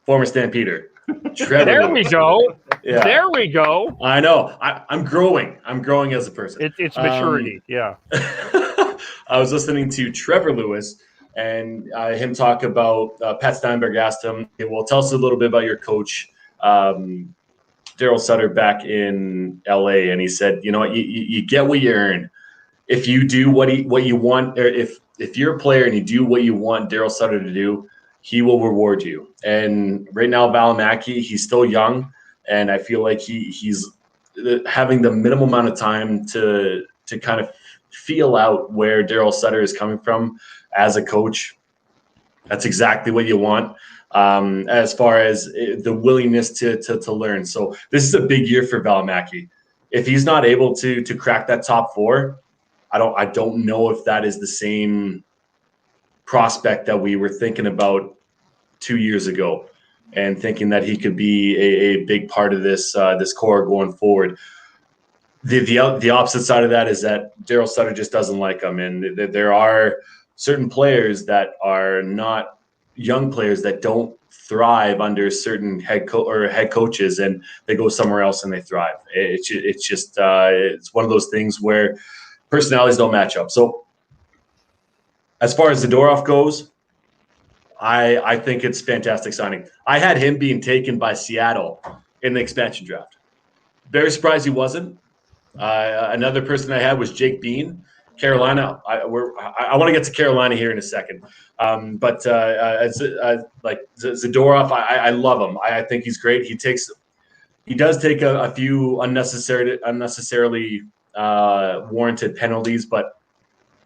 former Stampeder. Trevor there Lewis. we go. Yeah. There we go. I know. I'm growing. I'm growing as a person. It's maturity. Yeah. I was listening to Trevor Lewis and him talk about Pat Steinberg asked him, hey, well, tell us a little bit about your coach, Daryl Sutter back in LA. And he said, you know what, you get what you earn. If you do what you want, or if you're a player and you do what you want Daryl Sutter to do, he will reward you. And right now, Välimäki, he's still young, and I feel like he's having the minimum amount of time to kind of feel out where Daryl Sutter is coming from as a coach. That's exactly what you want, as far as the willingness to learn. So this is a big year for Välimäki. If he's not able to crack that top 4, I don't know if that is the same prospect that we were thinking about 2 years ago, and thinking that he could be a big part of this core going forward. The opposite side of that is that Daryl Sutter just doesn't like him, and there are certain players that are not young players that don't thrive under certain head coaches, and they go somewhere else and they thrive. It's just it's one of those things where personalities don't match up. So as far as Zadorov goes, I think it's fantastic signing. I had him being taken by Seattle in the expansion draft. Very surprised he wasn't. Another person I had was Jake Bean, Carolina. I want to get to Carolina here in a second. But like Zadorov, I love him. I think he's great. He does take a few unnecessarily warranted penalties, but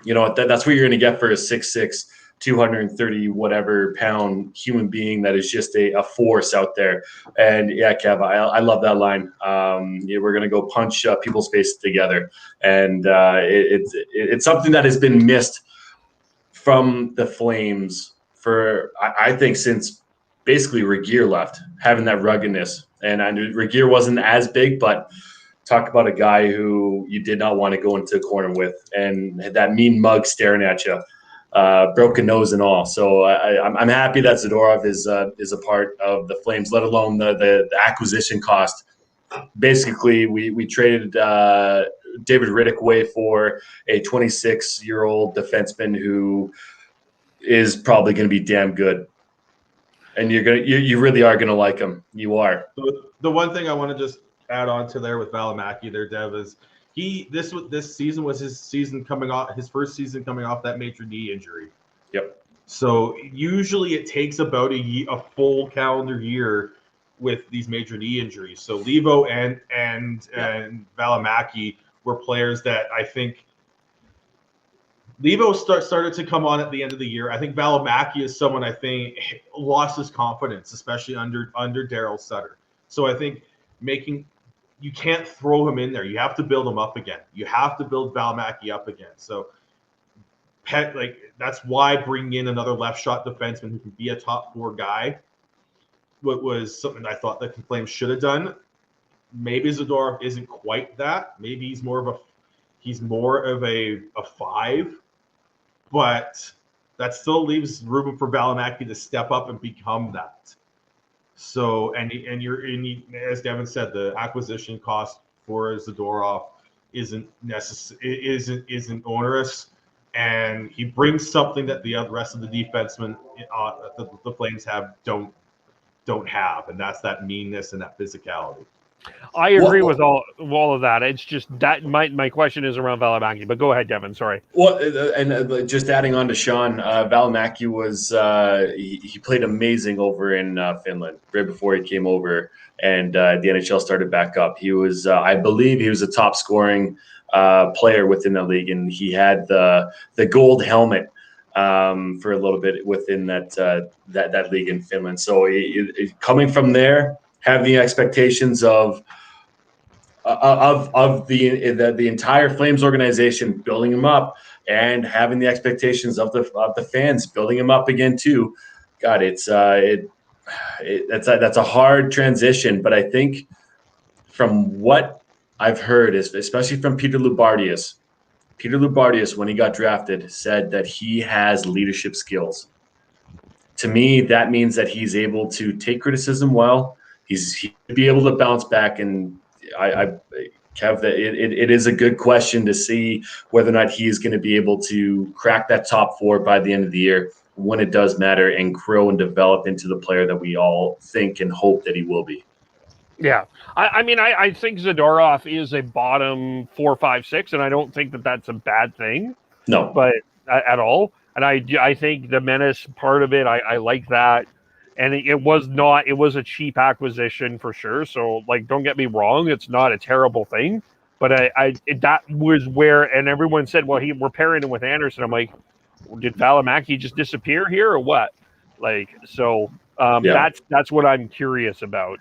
you know that's what you're going to get for a 6'6", 230 whatever pound human being that is just a force out there. And yeah, Kev, I love that line. We're gonna go punch people's faces together, and it's something that has been missed from the Flames for I think since basically Regeer left, having that ruggedness. And I knew Regeer wasn't as big, but talk about a guy who you did not want to go into a corner with, and that mean mug staring at you, broken nose and all. So I'm happy that Zadorov is a part of the Flames, let alone the acquisition cost. Basically, we traded David Riddick away for a 26-year-old defenseman who is probably going to be damn good. And you really are gonna like him. You are. The one thing I want to just add on to there with Valimaki there, Dev, is this season was his first season coming off that major knee injury. Yep. So usually it takes about a full calendar year with these major knee injuries. So Levo and Valimaki were players that I think Levo started to come on at the end of the year. I think Valimaki is someone I think lost his confidence, especially under Daryl Sutter. So I think you can't throw him in there. You have to build him up again. You have to build Valimaki up again. So that's why bringing in another left shot defenseman who can be a top 4 guy was something I thought that the Flames should have done. Maybe Zadorov isn't quite that. Maybe he's more of a 5. But that still leaves room for Valimaki to step up and become that. So, as Devin said, the acquisition cost for Zadorov isn't onerous, and he brings something that the rest of the defensemen the Flames don't have, and that's that meanness and that physicality. I agree with all of that. It's just that my question is around Valimaki, but go ahead, Devin. Sorry. Well, and just adding on to Sean, Valimaki was he played amazing over in Finland right before he came over, and the NHL started back up. He was, I believe, he was a top scoring player within the league, and he had the gold helmet for a little bit within that league in Finland. So coming from there, having the expectations of the entire Flames organization, building him up, and having the expectations of the fans, building him up again too. God, that's a hard transition. But I think from what I've heard, especially from Petr Loubardias, when he got drafted, said that he has leadership skills. To me, that means that he's able to take criticism well. He'd be able to bounce back, and Kev, it is a good question to see whether or not he's going to be able to crack that top 4 by the end of the year when it does matter and grow and develop into the player that we all think and hope that he will be. Yeah. I think Zadorov is a bottom 4, 5, 6, and I don't think that that's a bad thing. No. But at all. And I think the menace part of it, I like that. And it was a cheap acquisition for sure. So, don't get me wrong, it's not a terrible thing. But that was where, and everyone said, well, we're pairing him with Anderson. I'm like, did Valimaki just disappear here or what? That's what I'm curious about.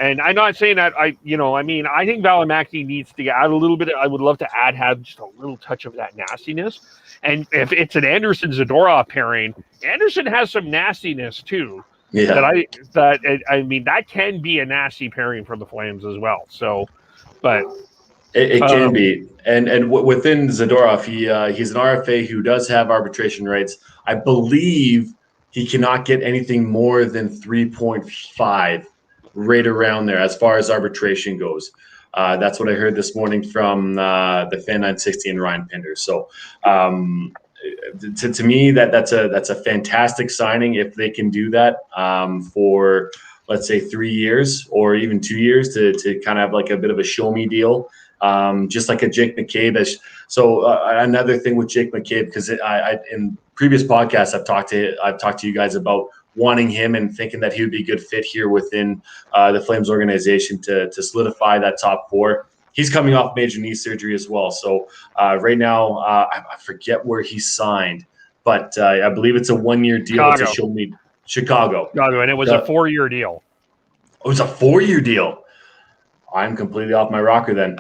And I'm not saying that I think Valimaki needs to add a little bit. I would love to have just a little touch of that nastiness. And if it's an Anderson-Zadorov pairing, Anderson has some nastiness too. Yeah. That can be a nasty pairing for the Flames as well. So, but it can be. And within Zadorov, he's an RFA who does have arbitration rights. I believe he cannot get anything more than 3.5, right around there as far as arbitration goes. That's what I heard this morning from the Fan 960 and Ryan Pinder. So to me, that's a fantastic signing if they can do that for, let's say, 3 years or even 2 years to kind of have like a bit of a show me deal, just like a Jake McCabe. So another thing with Jake McCabe, because I in previous podcasts I've talked to you guys about wanting him and thinking that he would be a good fit here within the Flames organization to solidify that top 4. He's coming off major knee surgery as well. So right now, I forget where he signed, but I believe it's a 1-year deal to show me Chicago. And it was a 4-year deal. It was a 4-year deal. I'm completely off my rocker then.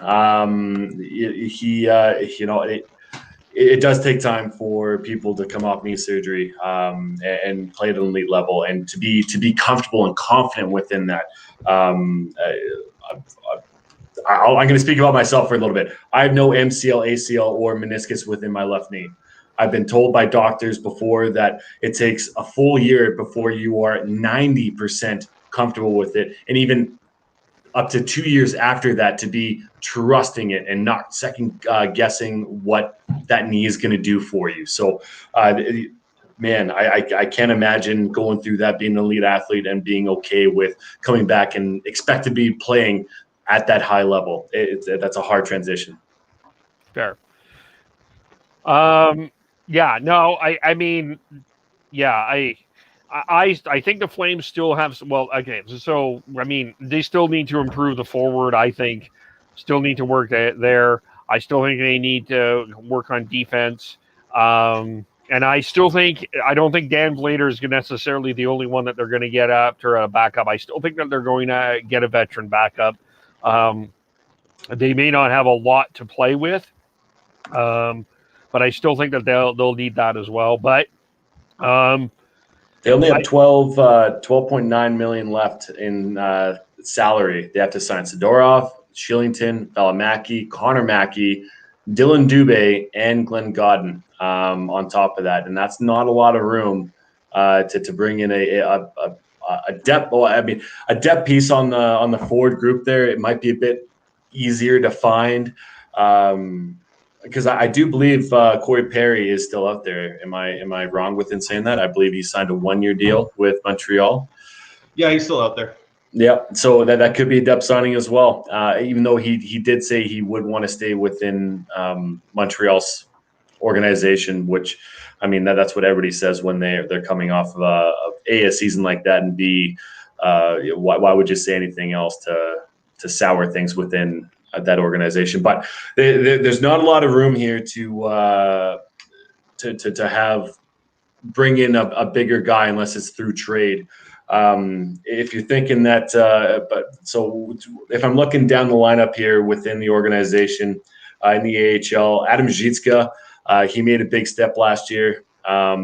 It does take time for people to come off knee surgery and play at an elite level, and to be comfortable and confident within that. I'm going to speak about myself for a little bit. I have no MCL, ACL, or meniscus within my left knee. I've been told by doctors before that it takes a full year before you are 90% comfortable with it, and even up to 2 years after that to be trusting it and not second guessing what that knee is going to do for you. So, man, I can't imagine going through that, being an elite athlete and being okay with coming back and expect to be playing at that high level. That's a hard transition. Fair. Yeah, no, I mean, yeah, I think the Flames still have, well, okay, so, I mean, they still need to improve the forward, I think, still need to work there. I still think they need to work on defense. And I don't think Dan Vlader is necessarily the only one that they're going to get after a backup. I still think that they're going to get a veteran backup. They may not have a lot to play with, but I still think that they'll need that as well. But they only have 12.9 million left in salary. They have to sign Sidorov, Shellington, Valimaki, Connor Mackey, Dylan Dubé, and Glenn Godden on top of that, and that's not a lot of room to bring in a depth. Well, I mean, a depth piece on the forward group there. It might be a bit easier to find because I do believe Corey Perry is still out there. Am I wrong within saying that? I believe he signed a 1-year deal with Montreal. Yeah, he's still out there. Yeah, so that could be a depth signing as well. Even though he did say he would want to stay within Montreal's organization, which, I mean, that's what everybody says when they're coming off of a season like that, and B, why would you say anything else to sour things within that organization? But there's not a lot of room here to have bring in a bigger guy unless it's through trade. If you're thinking that, so if I'm looking down the lineup here within the organization in the AHL, Adam Jetska, he made a big step last year. I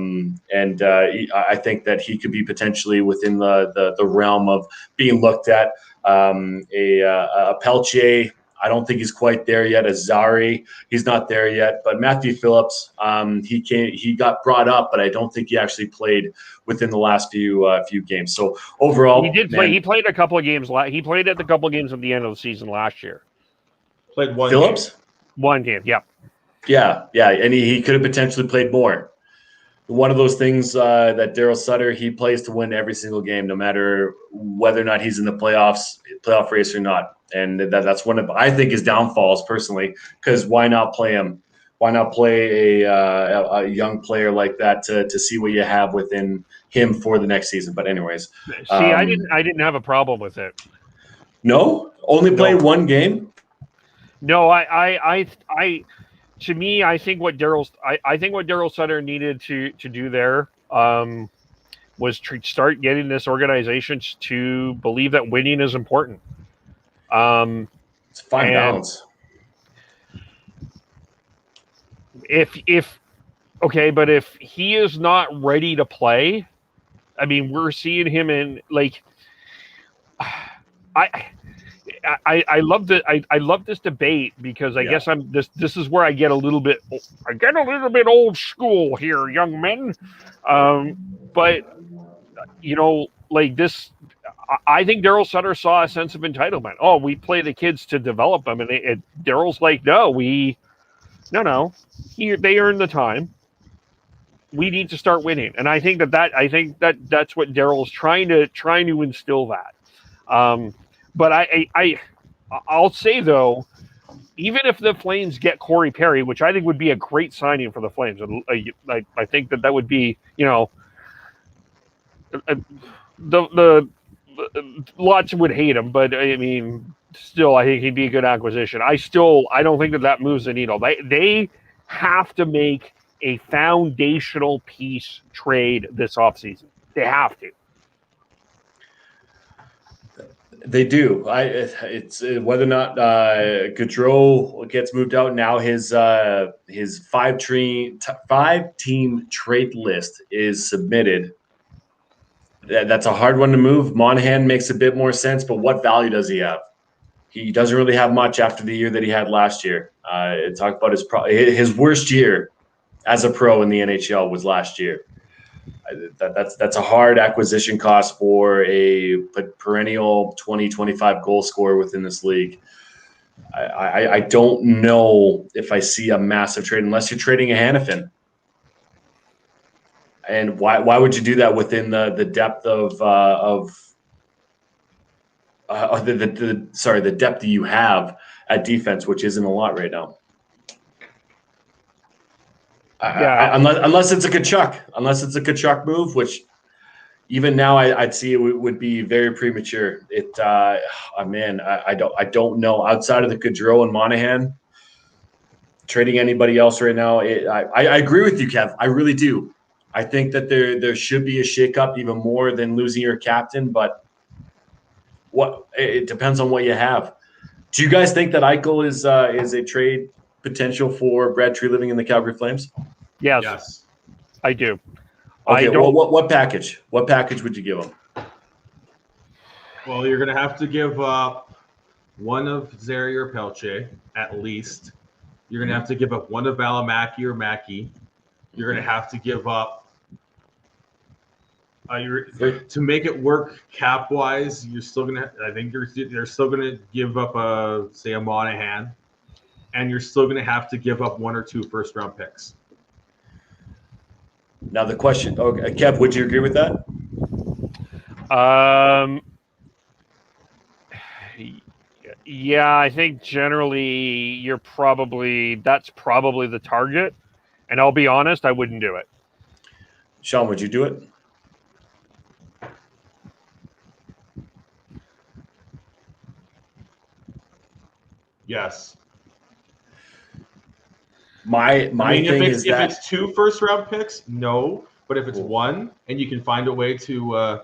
think that he could be potentially within the realm of being looked at. A Pelche, I don't think he's quite there yet. A Zari, he's not there yet. But Matthew Phillips, he got brought up, but I don't think he actually played within the last few games. So overall, he did play. He played a couple of games. He played at the couple of games at the end of the season last year. Played one. Phillips, game. One game. Yeah. Yeah, and he could have potentially played more. One of those things that Daryl Sutter, he plays to win every single game, no matter whether or not he's in the playoff race or not. And that's one of, I think, his downfalls personally, because why not play him? Why not play a young player like that to see what you have within him for the next season? But anyways, see, I didn't have a problem with it. No, only play one game. No, to me, I think what Daryl Sutter needed to do there was to start getting this organization to believe that winning is important. It's a fine balance. If he is not ready to play, I mean, we're seeing him in like. I love this debate because I guess this is where I get a little bit old school here, young men. But you know, like this, I think Daryl Sutter saw a sense of entitlement. Oh, we play the kids to develop them, and Daryl's like, no, they earned the time. We need to start winning, and I think that's what Daryl's trying to instill that. But I'll say, though, even if the Flames get Corey Perry, which I think would be a great signing for the Flames, I think that would be, you know, the lots would hate him, but I mean, still, I think he'd be a good acquisition. I don't think that moves the needle. They have to make a foundational piece trade this offseason. They have to. They do. It's whether or not Gaudreau gets moved out now. His 5-team trade list is submitted. That's a hard one to move. Monahan makes a bit more sense, but what value does he have? He doesn't really have much after the year that he had last year. Talk about his worst year as a pro in the NHL was last year. That's a hard acquisition cost for a perennial 20-25 goal scorer within this league. I don't know if I see a massive trade unless you're trading a Hanifin. And why would you do that within the depth of the depth that you have at defense, which isn't a lot right now. Yeah. Unless it's a Kachuk move, which even now I'd see it would be very premature. I don't know outside of the Gaudreau and Monahan trading anybody else right now. I agree with you, Kev. I really do. I think that there should be a shakeup even more than losing your captain, but it depends on what you have. Do you guys think that Eichel is a trade potential for Brad Treliving in the Calgary Flames? Yes. I do. Okay, what package? What package would you give him? Well, you're going to have to give up one of Zary or Pelche, at least. You're going to have to give up one of Valimaki or Mackey. You're going to have to give up to make it work cap wise. You're still gonna. I think they're still gonna give up a Monahan, and you're still gonna have to give up 1 or 2 first round picks. Now the question, okay, Kev, would you agree with that? Yeah, I think generally that's probably the target. And I'll be honest, I wouldn't do it. Sean, would you do it? Yes. My thing is that if it's 2 first round picks, no. But if it's 1 and you can find a way to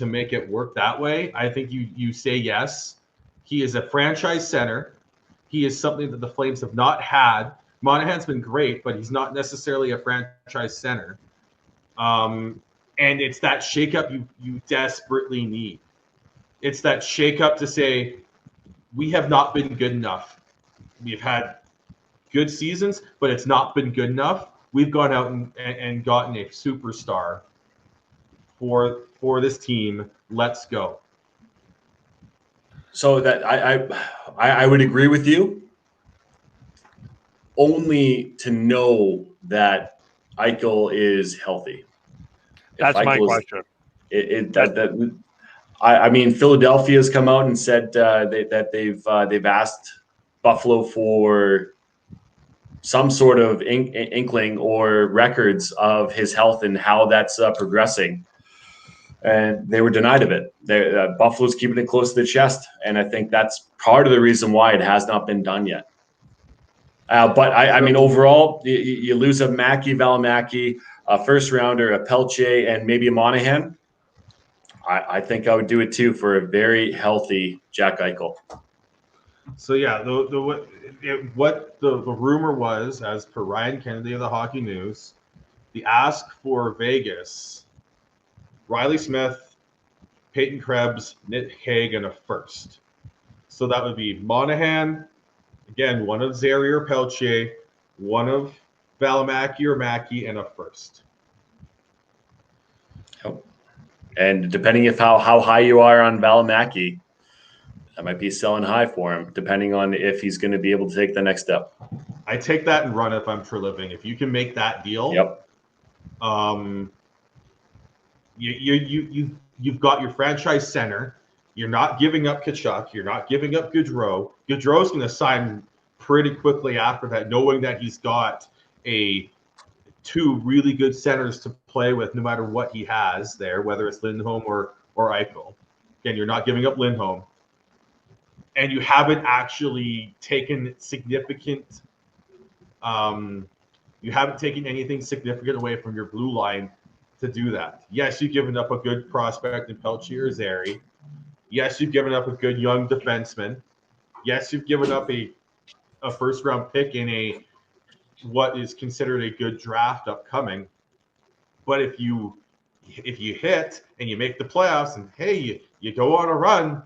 make it work that way, I think you say yes. He is a franchise center. He is something that the Flames have not had. Monahan's been great, but he's not necessarily a franchise center. And it's that shakeup you desperately need. It's that shakeup to say, we have not been good enough. We've had good seasons, but it's not been good enough. We've gone out and gotten a superstar for this team. Let's go. So that I would agree with you, only to know that Eichel is healthy. That's my question. I mean, Philadelphia's come out and said that they've asked Buffalo for some sort of inkling or records of his health and how that's progressing, and they were denied of it. Buffalo's keeping it close to the chest, and I think that's part of the reason why it has not been done yet. But I mean, overall, you lose a Valimaki, a first rounder, a Pelche, and maybe a Monahan. I think I would do it too for a very healthy Jack Eichel. So yeah, what the rumor was, as per Ryan Kennedy of the Hockey News, the ask for Vegas, Riley Smith, Peyton Krebs, Nick Hague, and a first. So that would be Monahan, again, one of Zary or Pelche, one of Valimaki or Mackey, and a first. And depending if how high you are on Valimaki, that might be selling high for him, depending on if he's going to be able to take the next step. I take that and run if I'm Treliving. If you can make that deal, yep. You've got your franchise center. You're not giving up Kachuk. You're not giving up Gaudreau. Gaudreau's going to sign pretty quickly after that, knowing that he's got 2 really good centers to play with, no matter what he has there, whether it's Lindholm or Eichel. Again, you're not giving up Lindholm. And you haven't actually taken significant you haven't taken anything significant away from your blue line to do that. Yes, you've given up a good prospect in Pelche or Zary. Yes, you've given up a good young defenseman. Yes, you've given up a first-round pick in what is considered a good draft upcoming. But if you hit and you make the playoffs and, hey, you go on a run,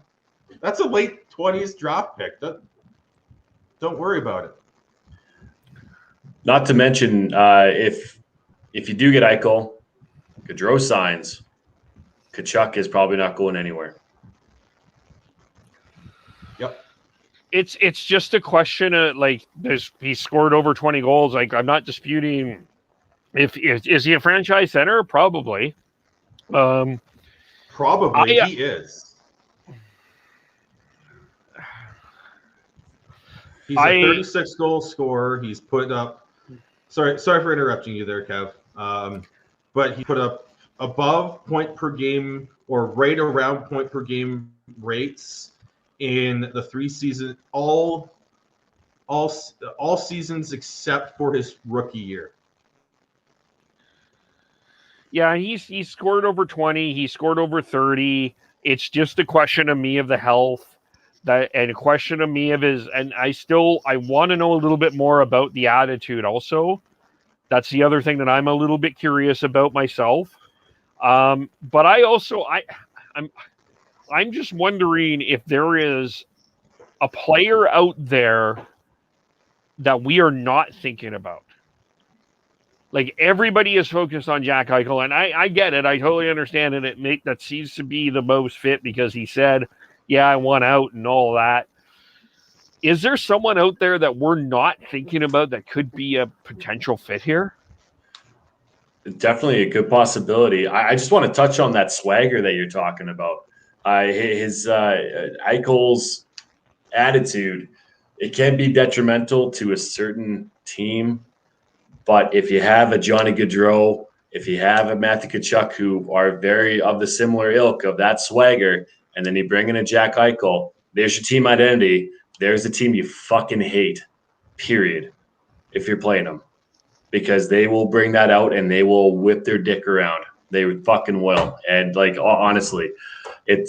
That's a late 20s draft pick. Don't worry about it. Not to mention, if you do get Eichel, Gaudreau signs, Tkachuk is probably not going anywhere. Yep. It's just a question of like he scored over 20 goals. Like I'm not disputing is he a franchise center? Probably. Probably he is. He's a 36 goal scorer. He's put up. Sorry for interrupting you there, Kev. But he put up above point per game or right around point per game rates in the 3 seasons, all seasons except for his rookie year. Yeah, he scored over 20. He scored over 30. It's just a question of me of the health, and a question of me of his. And I want to know a little bit more about the attitude. Also, that's the other thing that I'm a little bit curious about myself. But I'm just wondering if there is a player out there that we are not thinking about. Like everybody is focused on Jack Eichel, and I get it. I totally understand it. That seems to be the most fit because he said, "Yeah, I want out" and all that. Is there someone out there that we're not thinking about that could be a potential fit here? Definitely a good possibility. I just want to touch on that swagger that you're talking about. His Eichel's attitude, it can be detrimental to a certain team. But if you have a Johnny Gaudreau, if you have a Matthew Tkachuk, who are very of the similar ilk of that swagger, and then you bring in a Jack Eichel, there's your team identity. There's the team you fucking hate, period, if you're playing them. Because they will bring that out and they will whip their dick around. They fucking will. And like honestly, can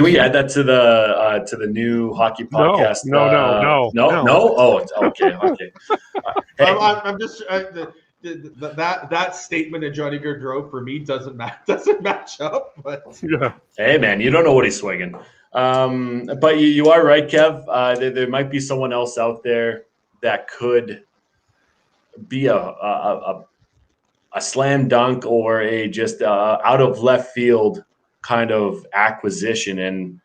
we add that to the new hockey podcast? No. Oh, okay. Hey. I'm just that statement of Johnny Gaudreau for me doesn't match up. But yeah. Hey man, you don't know what he's swinging. But you are right, Kev. There might be someone else out there that could be a slam dunk or a just out of left field kind of acquisition, and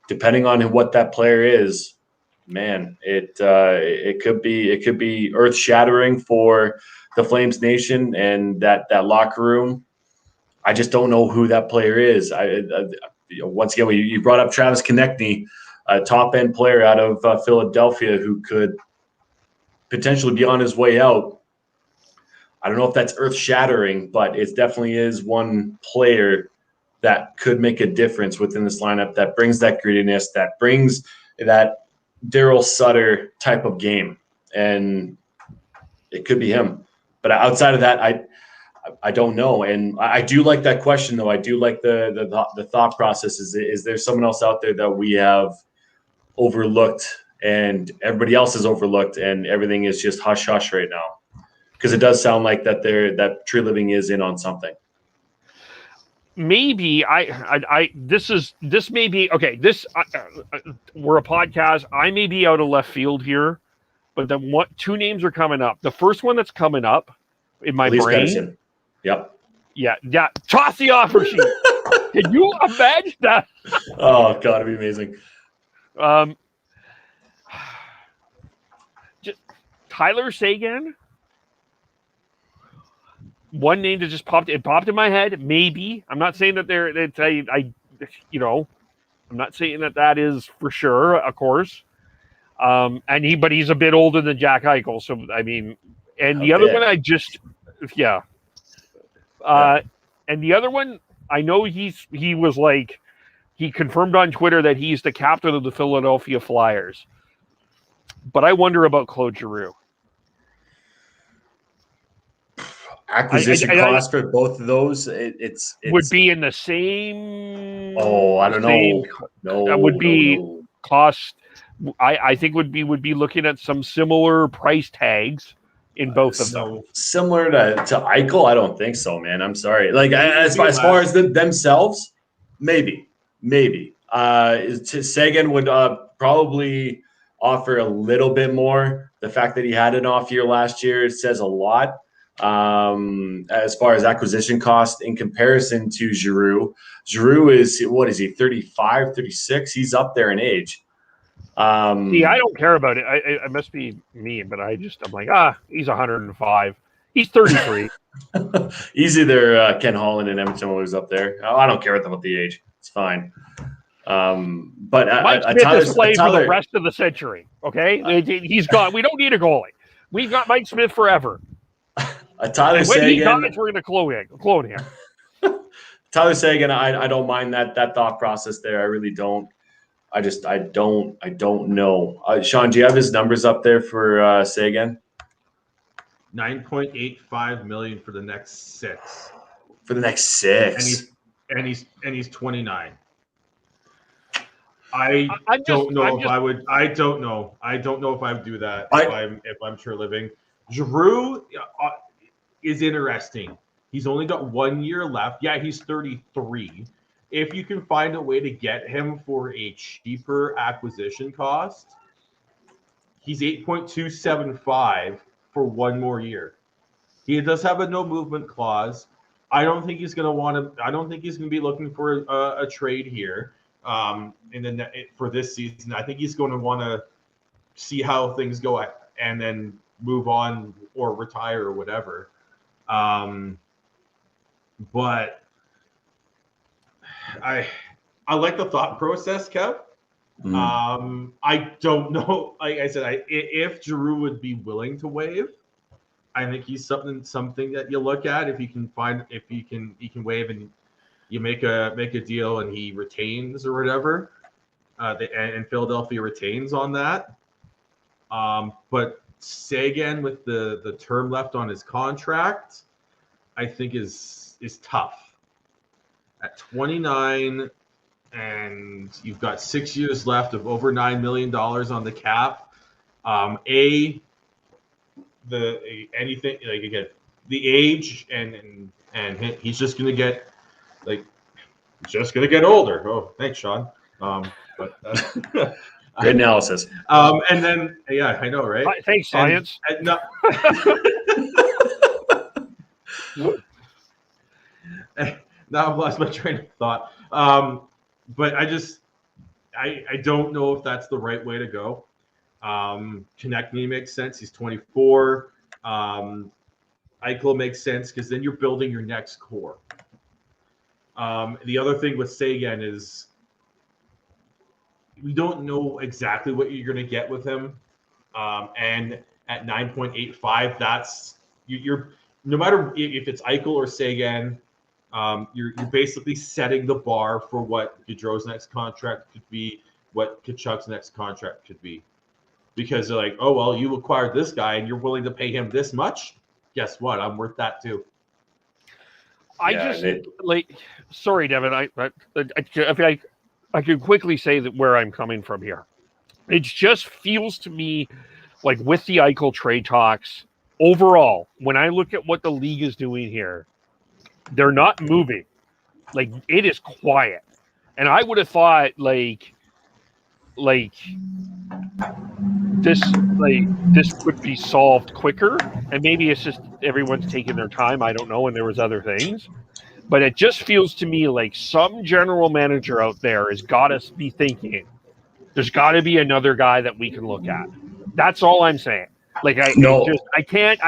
depending on what that player is, man, it could be earth shattering for the Flames Nation and that locker room. I just don't know who that player is. Once again, you brought up Travis Connectny, a top end player out of Philadelphia who could potentially be on his way out. I don't know if that's earth shattering, but it definitely is one player that could make a difference within this lineup, that brings that grittiness, that brings that Daryl Sutter type of game. And it could be him. But outside of that, I don't know. And I do like that question, though. I do like the thought process. Is there someone else out there that we have overlooked and everybody else is overlooked and everything is just hush-hush right now? Because it does sound like that Tree Living is in on something. Maybe this may be okay. We're a podcast. I may be out of left field here, but then two names are coming up. The first one that's coming up in my Elise brain. Pettersson. Yep. Yeah. Toss the offer sheet. Can you imagine that? Oh God, it'd be amazing. Just Tyler Sagan. One name that just popped in my head. Maybe. I'm not saying that I'm not saying that is for sure, of course. But he's a bit older than Jack Eichel. So, I mean, and the other one and the other one, I know he confirmed on Twitter that he's the captain of the Philadelphia Flyers. But I wonder about Claude Giroux. Acquisition cost for both of those, it's would be in the same. Oh, I don't know. No, that would be cost. I think would be looking at some similar price tags in both of them. Similar to Eichel, I don't think so, man. I'm sorry. Like as far as themselves, Maybe. Sagan would probably offer a little bit more. The fact that he had an off year last year says a lot as far as acquisition cost in comparison to Giroux. Giroux is, what is he, 35, 36? He's up there in age. See, I don't care about it. I must be me, but I'm like, he's 105. He's 33. He's either Ken Holland and Edmonton Oilers up there. I don't care about the age. It's fine. But Mike Smith has played for the rest of the century. Okay, he's gone. We don't need a goalie. We've got Mike Smith forever. Tyler Sagan. When he dies, we're going to clone him. Tyler Sagan. I don't mind that thought process there. I really don't. I don't know. Sean, do you have his numbers up there for Sagan? $9.85 million for the next 6. For the next 6. And he's 29. I don't know if I would do that if I'm sure living. Giroux is interesting. He's only got 1 year left. Yeah, he's 33. If you can find a way to get him for a cheaper acquisition cost, he's 8.275 for 1 more year. He does have a no movement clause. I don't think he's going to be looking for a trade here for this season. I think he's going to want to see how things go and then move on or retire or whatever. But I like the thought process, Kev. I don't know. Like I said, if Giroux would be willing to waive, I think he's something that you look at. If he can waive and you make a deal and he retains or whatever, and Philadelphia retains on that. But Sagan with the term left on his contract, I think is tough. At 29, and you've got 6 years left of over $9 million on the cap. Anything like again, the age and he's just gonna get older. Oh, thanks, Sean. But great analysis. And then yeah, I know, right? Thanks, science. Now I've lost my train of thought. But I don't know if that's the right way to go. Connectny makes sense. He's 24. Eichel makes sense because then you're building your next core. The other thing with Sagan is we don't know exactly what you're going to get with him. And at 9.85, that's you're no matter if it's Eichel or Sagan, you're basically setting the bar for what Gaudreau's next contract could be, what Tkachuk's next contract could be. Because they're like, oh, well, you acquired this guy and you're willing to pay him this much? Guess what? I'm worth that too. Sorry, Devin. I can quickly say that where I'm coming from here. It just feels to me like with the Eichel trade talks, overall, when I look at what the league is doing here, they're not moving. Like, it is quiet. And I would have thought this could be solved quicker, and maybe it's just everyone's taking their time. I don't know, and there was other things, but it just feels to me like some general manager out there has got to be thinking there's got to be another guy that we can look at. That's all I'm saying. Like I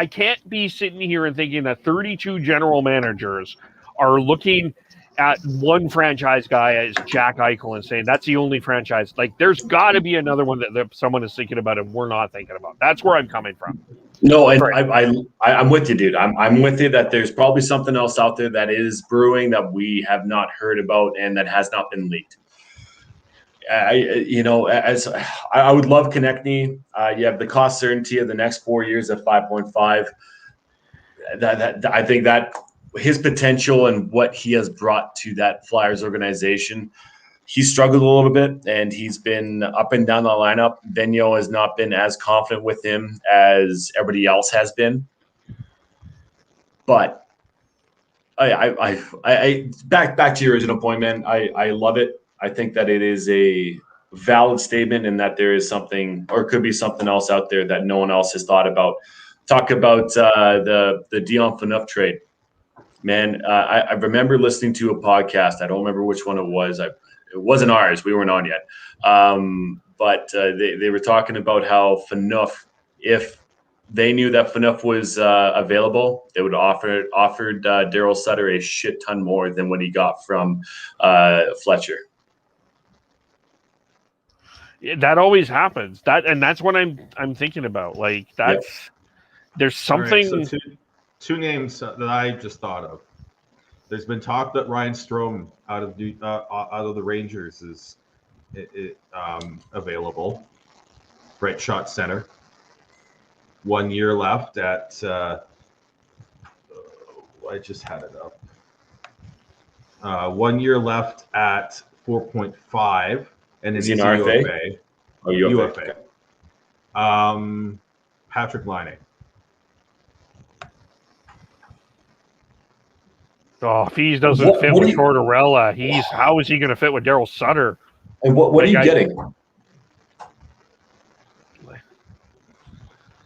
can't be sitting here and thinking that 32 general managers are looking at one franchise guy as Jack Eichel and saying that's the only franchise. Like, there's got to be another one that someone is thinking about and we're not thinking about. That's where I'm coming from. No, and I'm with you, dude. I'm with you that there's probably something else out there that is brewing that we have not heard about and that has not been leaked. I would love Connectny. You have the cost certainty of the next 4 years at 5.5. That I think that his potential and what he has brought to that Flyers organization, he struggled a little bit and he's been up and down the lineup. Vigneault has not been as confident with him as everybody else has been. But I back to your original point, man. I love it. I think that it is a valid statement, and that there is something, or could be something else out there that no one else has thought about. Talk about the Dion Phaneuf trade, man. I remember listening to a podcast. I don't remember which one it was. It wasn't ours. We weren't on yet. But they were talking about how Phaneuf, if they knew that Phaneuf was available, they would offered Daryl Sutter a shit ton more than what he got from Fletcher. That always happens. That's what I'm thinking about. Like that's there's something. All right, so two names that I just thought of. There's been talk that Ryan Strome out of the Rangers is available. Right shot center. 1 year left at. I just had it up. 1 year left at 4.5. And is he an RFA? Oh, UFA. Patrick Laine. Oh, if he doesn't fit with Tortorella, how is he going to fit with Daryl Sutter? And what are you getting?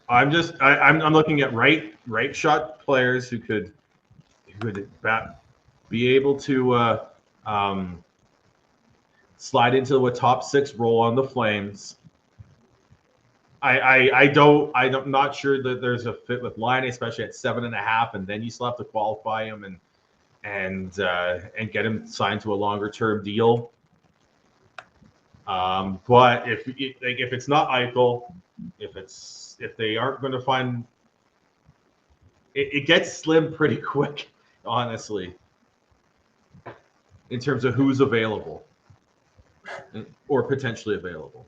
I'm looking at right shot players who could be able to slide into a top 6 role on the Flames. I'm not sure that there's a fit with Laine, especially at 7.5, and then you still have to qualify him and get him signed to a longer term deal. But if it's not Eichel, if they aren't going to find it gets slim pretty quick, honestly, in terms of who's available or potentially available.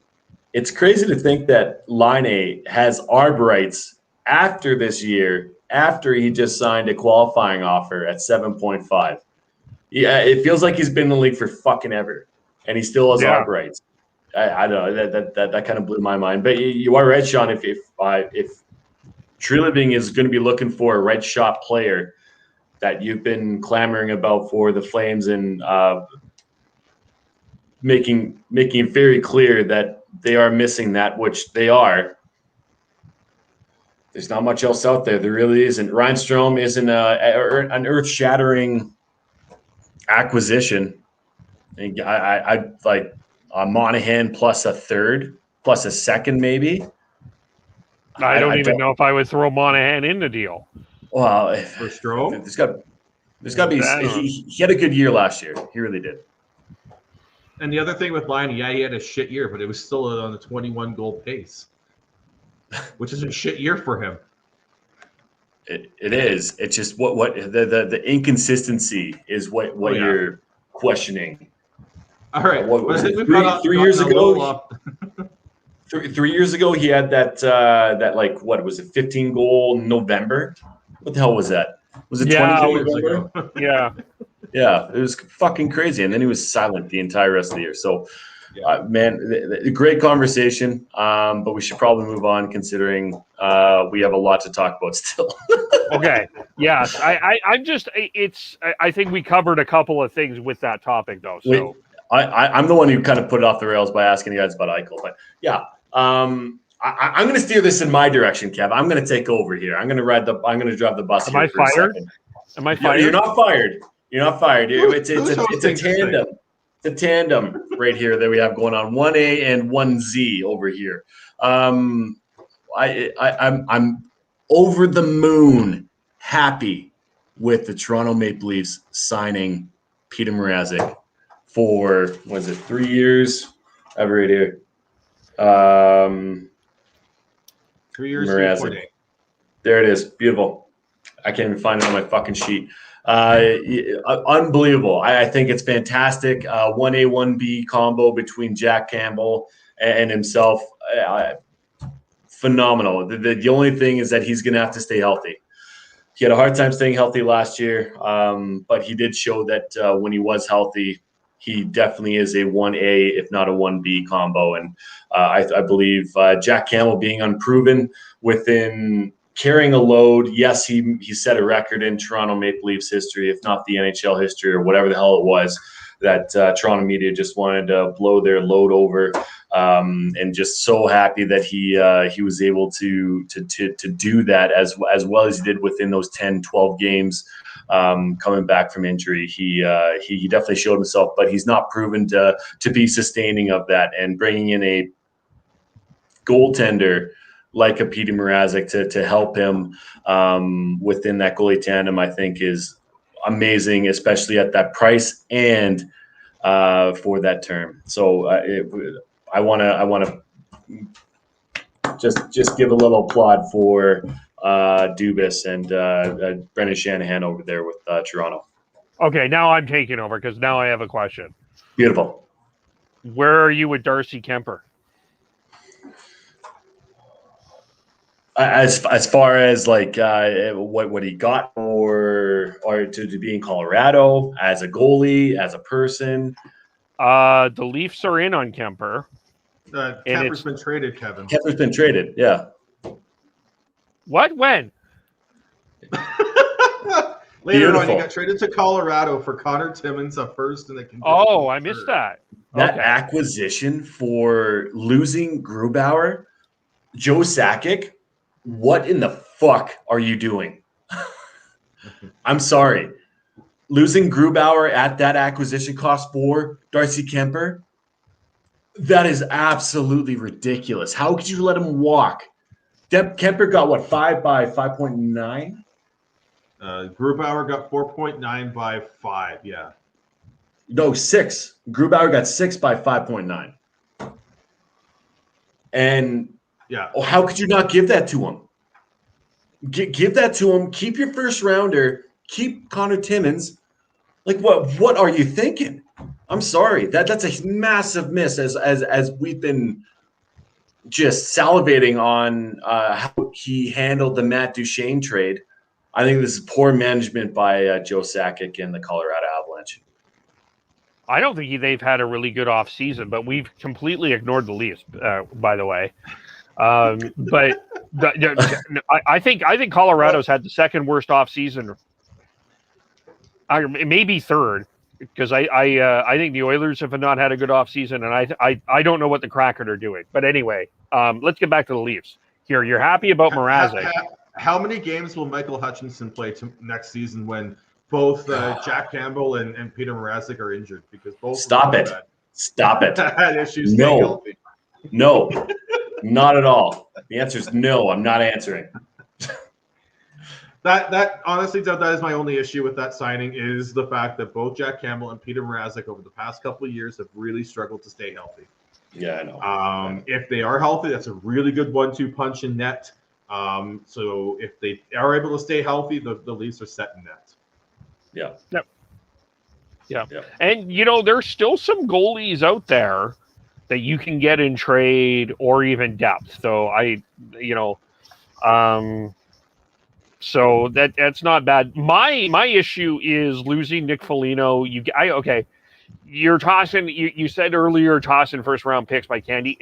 It's crazy to think that Laine has ARB rights after this year, after he just signed a qualifying offer at 7.5. Yeah, it feels like he's been in the league for fucking ever, and he still has ARB rights. I don't know. That kind of blew my mind. But you are right, Sean. If Treliving is going to be looking for a right shot player that you've been clamoring about for the Flames, and making it very clear that they are missing that, which they are. There's not much else out there. There really isn't. Ryan Strome isn't an earth-shattering acquisition. I like a Monahan plus a third, plus a second, maybe. I don't even know if I would throw Monahan in the deal. Well, for Strome, there's got to be. He had a good year last year. He really did. And the other thing with Laine, he had a shit year, but it was still on a 21 goal pace, which is a shit year for him. It is. It's just what the inconsistency is what you're questioning. All right. What was it? 3 years ago? 3 years ago, he had that like, what was it, 15 goal November? What the hell was that? Was it 20 years ago? Yeah. Yeah, it was fucking crazy. And then he was silent the entire rest of the year. So, man, great conversation. But we should probably move on, considering we have a lot to talk about still. Okay. Yes. I think we covered a couple of things with that topic, though. So I'm the one who kind of put it off the rails by asking you guys about Eichel. But yeah, I'm going to steer this in my direction, Kev. I'm going to take over here. I'm going to drive the bus. Am I fired? Am I fired? You're not fired. You're not fired. It's a tandem. It's a tandem right here that we have going on. 1A and 1Z over here. I'm over the moon happy with the Toronto Maple Leafs signing Petr Mrazek for, 3 years? I have it right here. 3 years. Mrazek. There it is. Beautiful. I can't even find it on my fucking sheet. Unbelievable. I think it's fantastic. 1A, 1B combo between Jack Campbell and himself. Phenomenal. The only thing is that he's going to have to stay healthy. He had a hard time staying healthy last year, but he did show that when he was healthy, he definitely is a 1A, if not a 1B combo. And I believe Jack Campbell being unproven within carrying a load. Yes, he set a record in Toronto Maple Leafs history, if not the NHL history or whatever the hell it was, that Toronto media just wanted to blow their load over, and just so happy that he was able to do that as well as he did within those 10, 12 games. Coming back from injury, he definitely showed himself, but he's not proven to be sustaining of that. And bringing in a goaltender like a Petr Mrazek to help him within that goalie tandem, I think is amazing, especially at that price and for that term. So I want to just give a little applaud for Dubas and Brendan Shanahan over there with Toronto. Okay, now I'm taking over because now I have a question. Beautiful. Where are you with Darcy Kemper? As far as like what he got or to be in Colorado as a goalie, as a person. The Leafs are in on Kemper. Kemper's been traded, Kevin. Kemper's been traded, yeah. What? When? Later on, he got traded to Colorado for Connor Timmins, a first, and a conditional Oh, I missed that. That acquisition for losing Grubauer, Joe Sakic. What in the fuck are you doing? I'm sorry. Losing Grubauer at that acquisition cost for Darcy Kemper, that is absolutely ridiculous. How could you let him walk? Kemper got what, 5 by 5.9? Grubauer got 4.9 by 5, yeah. No, 6. Grubauer got 6 by 5.9. And yeah, how could you not give that to him? Give that to him. Keep your first rounder. Keep Connor Timmins. Like what are you thinking? I'm sorry. That's a massive miss as we've been just salivating on how he handled the Matt Duchene trade. I think this is poor management by Joe Sakic and the Colorado Avalanche. I don't think they've had a really good off season, but we've completely ignored the Leafs, by the way. But I think Colorado's had the second worst off season, maybe third, because I think the Oilers have not had a good off season, and I don't know what the Kraken are doing. But anyway, let's get back to the Leafs. Here, you're happy about Mrazek. How many games will Michael Hutchinson play next season when both Jack Campbell and Petr Mrazek are injured? Because both Stop it. had issues. No, not at all. The answer is no. I'm not answering. That honestly, that is my only issue with that signing is the fact that both Jack Campbell and Petr Mrazek over the past couple of years have really struggled to stay healthy. Yeah, I know. If they are healthy, that's a really good 1-2 punch in net. So if they are able to stay healthy, the Leafs are set in net. Yeah. Yep. Yeah. And, there's still some goalies out there that you can get in trade or even depth. So so that's not bad. My issue is losing Nick Foligno. You're tossing. You said earlier tossing first round picks by candy,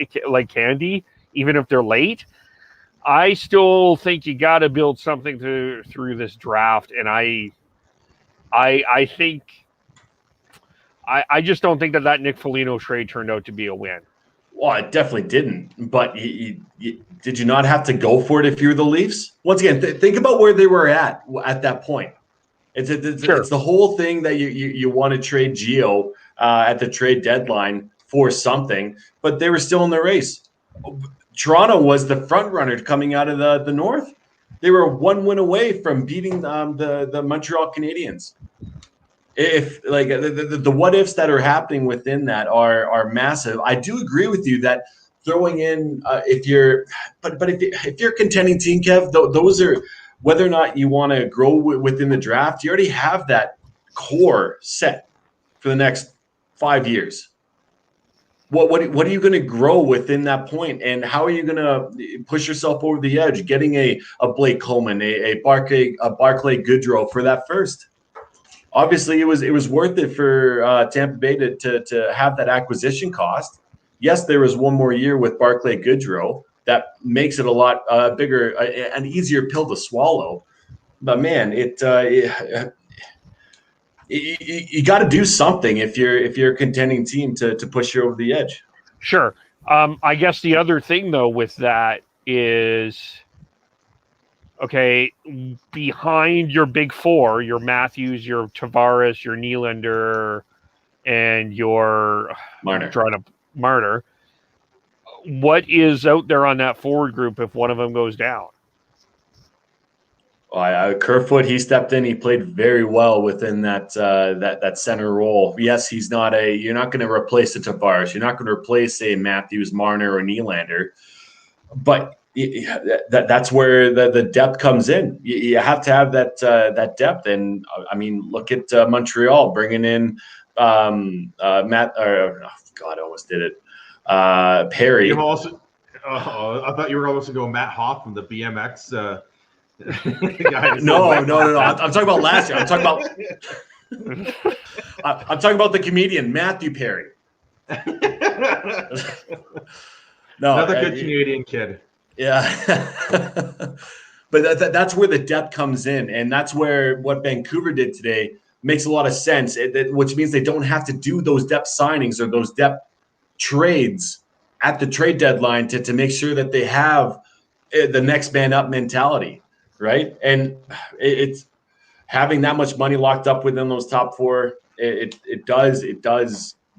even if they're late. I still think you got to build something through this draft, and I think I just don't think that Nick Foligno trade turned out to be a win. Well, it definitely didn't. But did you not have to go for it if you're the Leafs? Once again, think about where they were at that point. It's the whole thing that you want to trade Gio at the trade deadline for something, but they were still in the race. Toronto was the front runner coming out of the North. They were one win away from beating the Montreal Canadiens. If like the what ifs that are happening within that are massive. I do agree with you that throwing in if you're a contending team, Kev, those are whether or not you want to grow within the draft. You already have that core set for the next 5 years. What are you going to grow within that point, and how are you going to push yourself over the edge? Getting a Blake Coleman, a Barclay Goodrow for that first. Obviously, it was worth it for Tampa Bay to have that acquisition cost. Yes, there was one more year with Barclay Goodrow that makes it a lot bigger, an easier pill to swallow. But man, you got to do something if you're a contending team to push you over the edge. Sure. I guess the other thing though with that is, okay, behind your big four, your Matthews, your Tavares, your Nylander, and your Marner, what is out there on that forward group if one of them goes down? Kerfoot, he stepped in. He played very well within that center role. Yes, he's not you're not going to replace a Tavares. You're not going to replace a Matthews, Marner, or Nylander. But that's where the depth comes in. You have to have that depth. And I mean, look at Montreal bringing in Matt. God, I almost did it. Perry. I thought you were almost going to go Matt Hoff from the BMX. No. I'm talking about last year. I'm talking about the comedian Matthew Perry. Another good Canadian kid. Yeah. But that's where the depth comes in, and that's where what Vancouver did today makes a lot of sense, which means they don't have to do those depth signings or those depth trades at the trade deadline to make sure that they have the next man up mentality, right? And it's having that much money locked up within those top four. It does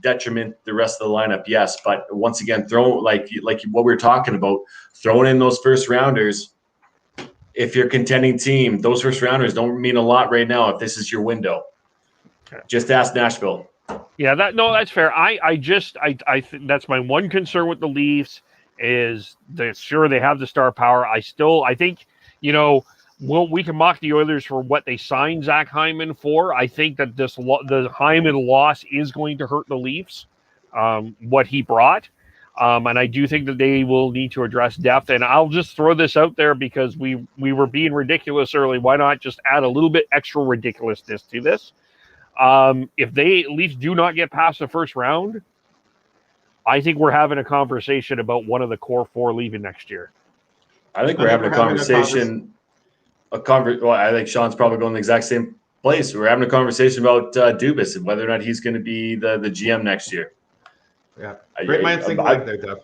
detriment the rest of the lineup, yes. But once again, like what we were talking about, throwing in those first rounders. If you're a contending team, those first rounders don't mean a lot right now. If this is your window, just ask Nashville. Yeah, that's fair. I think that's my one concern with the Leafs is sure they have the star power. I think, we can mock the Oilers for what they signed Zach Hyman for. I think that the Hyman loss is going to hurt the Leafs, what he brought. And I do think that they will need to address depth. And I'll just throw this out there because we were being ridiculous early. Why not just add a little bit extra ridiculousness to this? If they at least do not get past the first round, I think we're having a conversation about one of the core four leaving next year. I think we're having a conversation. Well, I think Sean's probably going the exact same place. We're having a conversation about Dubas and whether or not he's going to be the GM next year. Yeah, great minds think alike there, Dev.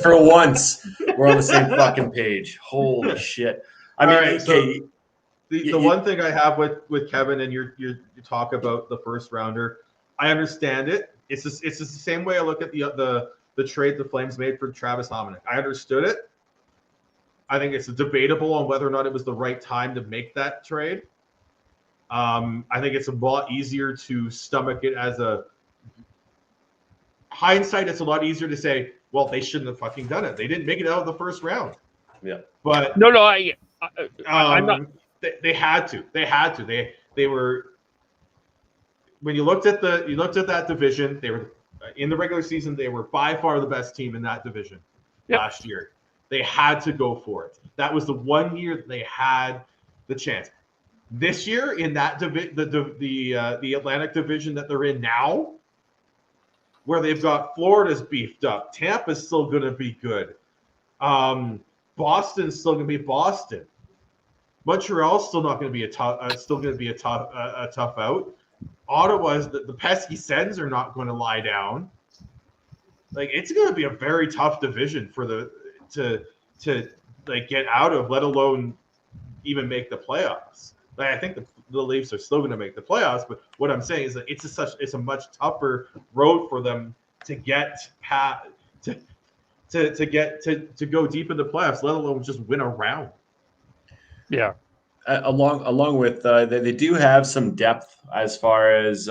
For once, we're on the same fucking page. Holy shit! I mean, right, so the one thing I have with Kevin and you talk about the first rounder, I understand it. It's just the same way I look at the trade the Flames made for Travis Hamonic. I understood it. I think it's debatable on whether or not it was the right time to make that trade. I think it's a lot easier to stomach it as a hindsight. It's a lot easier to say, well, they shouldn't have fucking done it. They didn't make it out of the first round. Yeah. But I'm not. They had to. They were. When you looked at that division, they were in the regular season. They were by far the best team in that division last year. They had to go for it. That was the 1 year that they had the chance. This year in that the Atlantic division that they're in now, where they've got Florida's beefed up, Tampa's still going to be good, Boston's still going to be Boston, Montreal's still not going to be a tough out. Ottawa's the pesky Sens are not going to lie down. Like, it's going to be a very tough division for to get out of, let alone even make the playoffs. Like, I think the Leafs are still going to make the playoffs, but what I'm saying is that it's a much tougher road for them to get past to go deep in the playoffs, let alone just win a round. Yeah. Along with they do have some depth as far as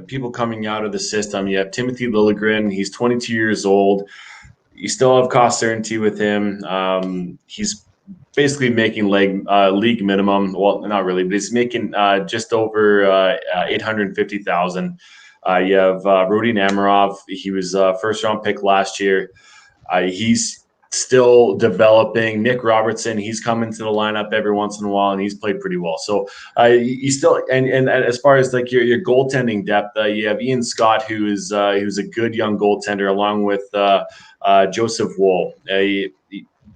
people coming out of the system. You have Timothy Lilligren. He's 22 years old. You still have cost certainty with him. He's basically making league minimum. Well, not really, but he's making just over $850,000. You have Rudy Namarov. He was a first-round pick last year. He's still developing. Nick Robertson, he's come into the lineup every once in a while, and he's played pretty well. So you still and as far as like your goaltending depth, you have Ian Scott, who's a good young goaltender, along with Joseph Woll.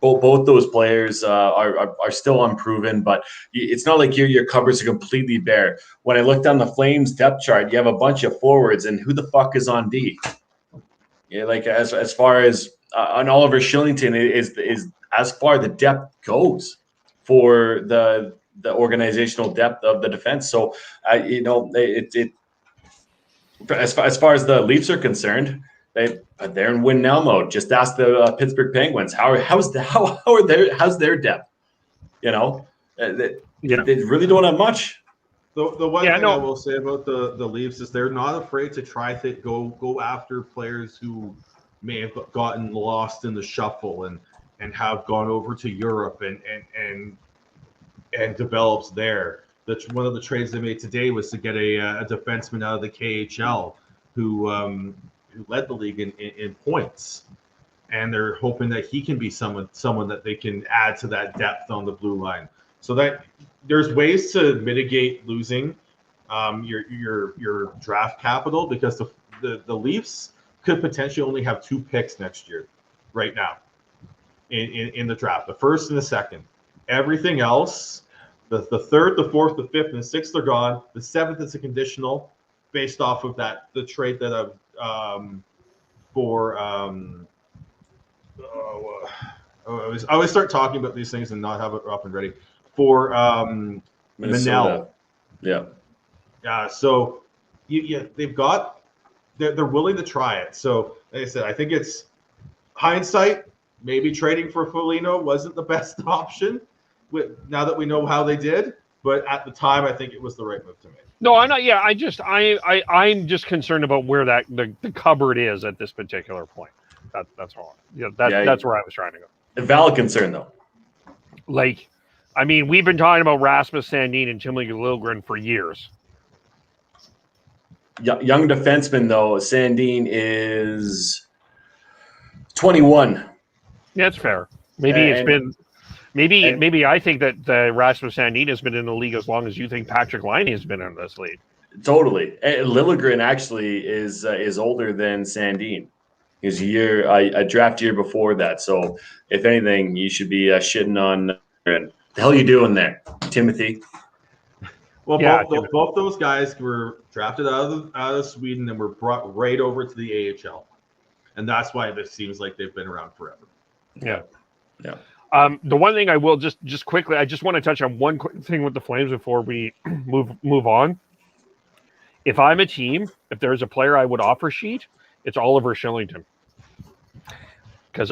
Both those players are still unproven, but it's not like your cupboards are completely bare. When I look down the Flames depth chart, you have a bunch of forwards, and who the fuck is on D? Yeah, like as far as on Oliver Shillington is as far the depth goes for the organizational depth of the defense. So as far as the Leafs are concerned, they're in win now mode. Just ask the Pittsburgh Penguins how's their depth? They really don't have much. The one thing I will say about the Leafs is they're not afraid to try to go after players who may have gotten lost in the shuffle and have gone over to Europe and develops there. That's one of the trades they made today was to get a defenseman out of the KHL who led the league in points, and they're hoping that he can be someone that they can add to that depth on the blue line. So that there's ways to mitigate losing your draft capital, because the Leafs could potentially only have 2 picks next year, right now, in the draft, the first and the second. Everything else, the third, the fourth, the fifth, and the sixth are gone. The seventh is a conditional based off of the trade that I always start talking about these things and not have it up and ready. For Manel. Yeah. So they're willing to try it. So like I said, I think it's hindsight. Maybe trading for Foligno wasn't the best option. Now that we know how they did, but at the time, I think it was the right move to make. No, I'm not. Yeah, I'm just concerned about where the cupboard is at this particular point. That's all. Yeah, that's where I was trying to go. A valid concern, though. Like, I mean, we've been talking about Rasmus Sandin and Timothy Lilligren for years. Young defenseman, though, Sandin is 21. Yeah, that's fair. Maybe I think that Rasmus Sandin has been in the league as long as you think Patrick Laine has been in this league. Totally. Lilligren actually is older than Sandin. He's a draft year before that. So if anything, you should be shitting on. The hell are you doing there, Timothy? Well, both those guys were drafted out of Sweden and were brought right over to the AHL, and that's why this seems like they've been around forever. Yeah. The one thing I will just quickly, I just want to touch on one quick thing with the Flames before we move on. If I'm a team, if there's a player I would offer sheet, it's Oliver Shellington, because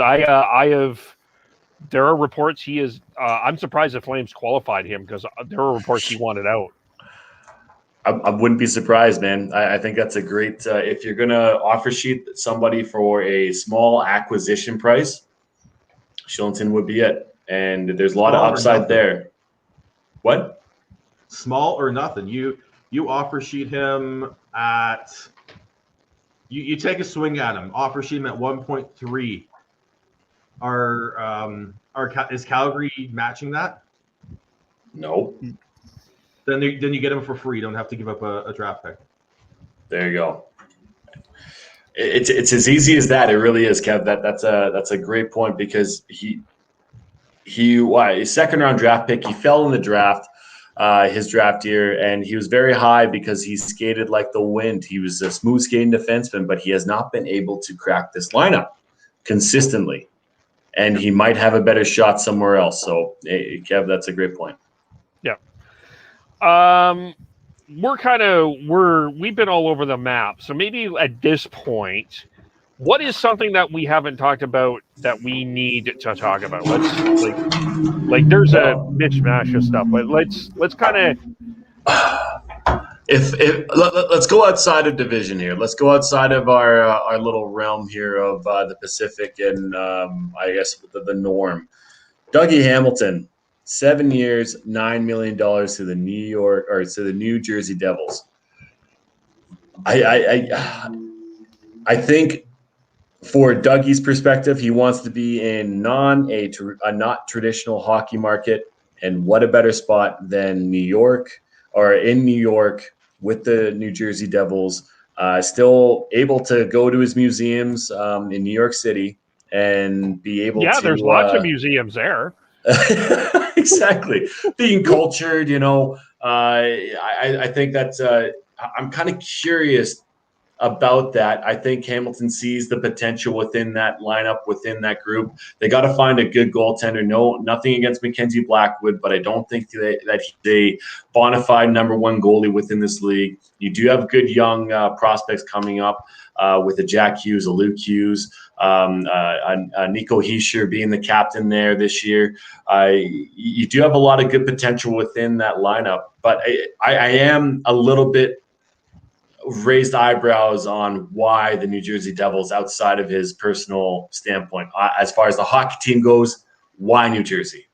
there are reports he is. I'm surprised the Flames qualified him, because there are reports he wanted out. I wouldn't be surprised, man. I think that's a great. If you're gonna offer sheet somebody for a small acquisition price, Shillington would be it, and there's a lot of upside there. What? Small or nothing. You offer sheet him at. You take a swing at him. Offer sheet him at 1.3. Is Calgary matching that? No. Then you get him for free. You don't have to give up a draft pick. There you go. It's as easy as that. It really is, Kev. That's a great point, because his second round draft pick. He fell in the draft, his draft year, and he was very high because he skated like the wind. He was a smooth skating defenseman, but he has not been able to crack this lineup consistently, and he might have a better shot somewhere else. So, Kev, that's a great point. Yeah. We've been all over the map. So maybe at this point, what is something that we haven't talked about that we need to talk about? Let's like there's a mishmash of stuff, but let's kind of let's go outside of division here. Let's go outside of our little realm here of the Pacific and I guess the norm. Dougie Hamilton. 7 years, $9 million to the New Jersey Devils. I think for Dougie's perspective, he wants to be in a not traditional hockey market, and what a better spot than New York, or in New York with the New Jersey Devils, still able to go to his museums in New York City and be able to. Yeah, there's lots of museums there. Exactly. Being cultured, I think that's I'm kind of curious about that. I think Hamilton sees the potential within that lineup, within that group. They got to find a good goaltender. No, nothing against Mackenzie Blackwood, but I don't think that he's a bona fide number one goalie within this league. You do have good young prospects coming up with a Jack Hughes, a Luke Hughes, Nico Hischier being the captain there this year. You do have a lot of good potential within that lineup, but I am a little bit raised eyebrows on why the New Jersey Devils, outside of his personal standpoint, as far as the hockey team goes, why New Jersey?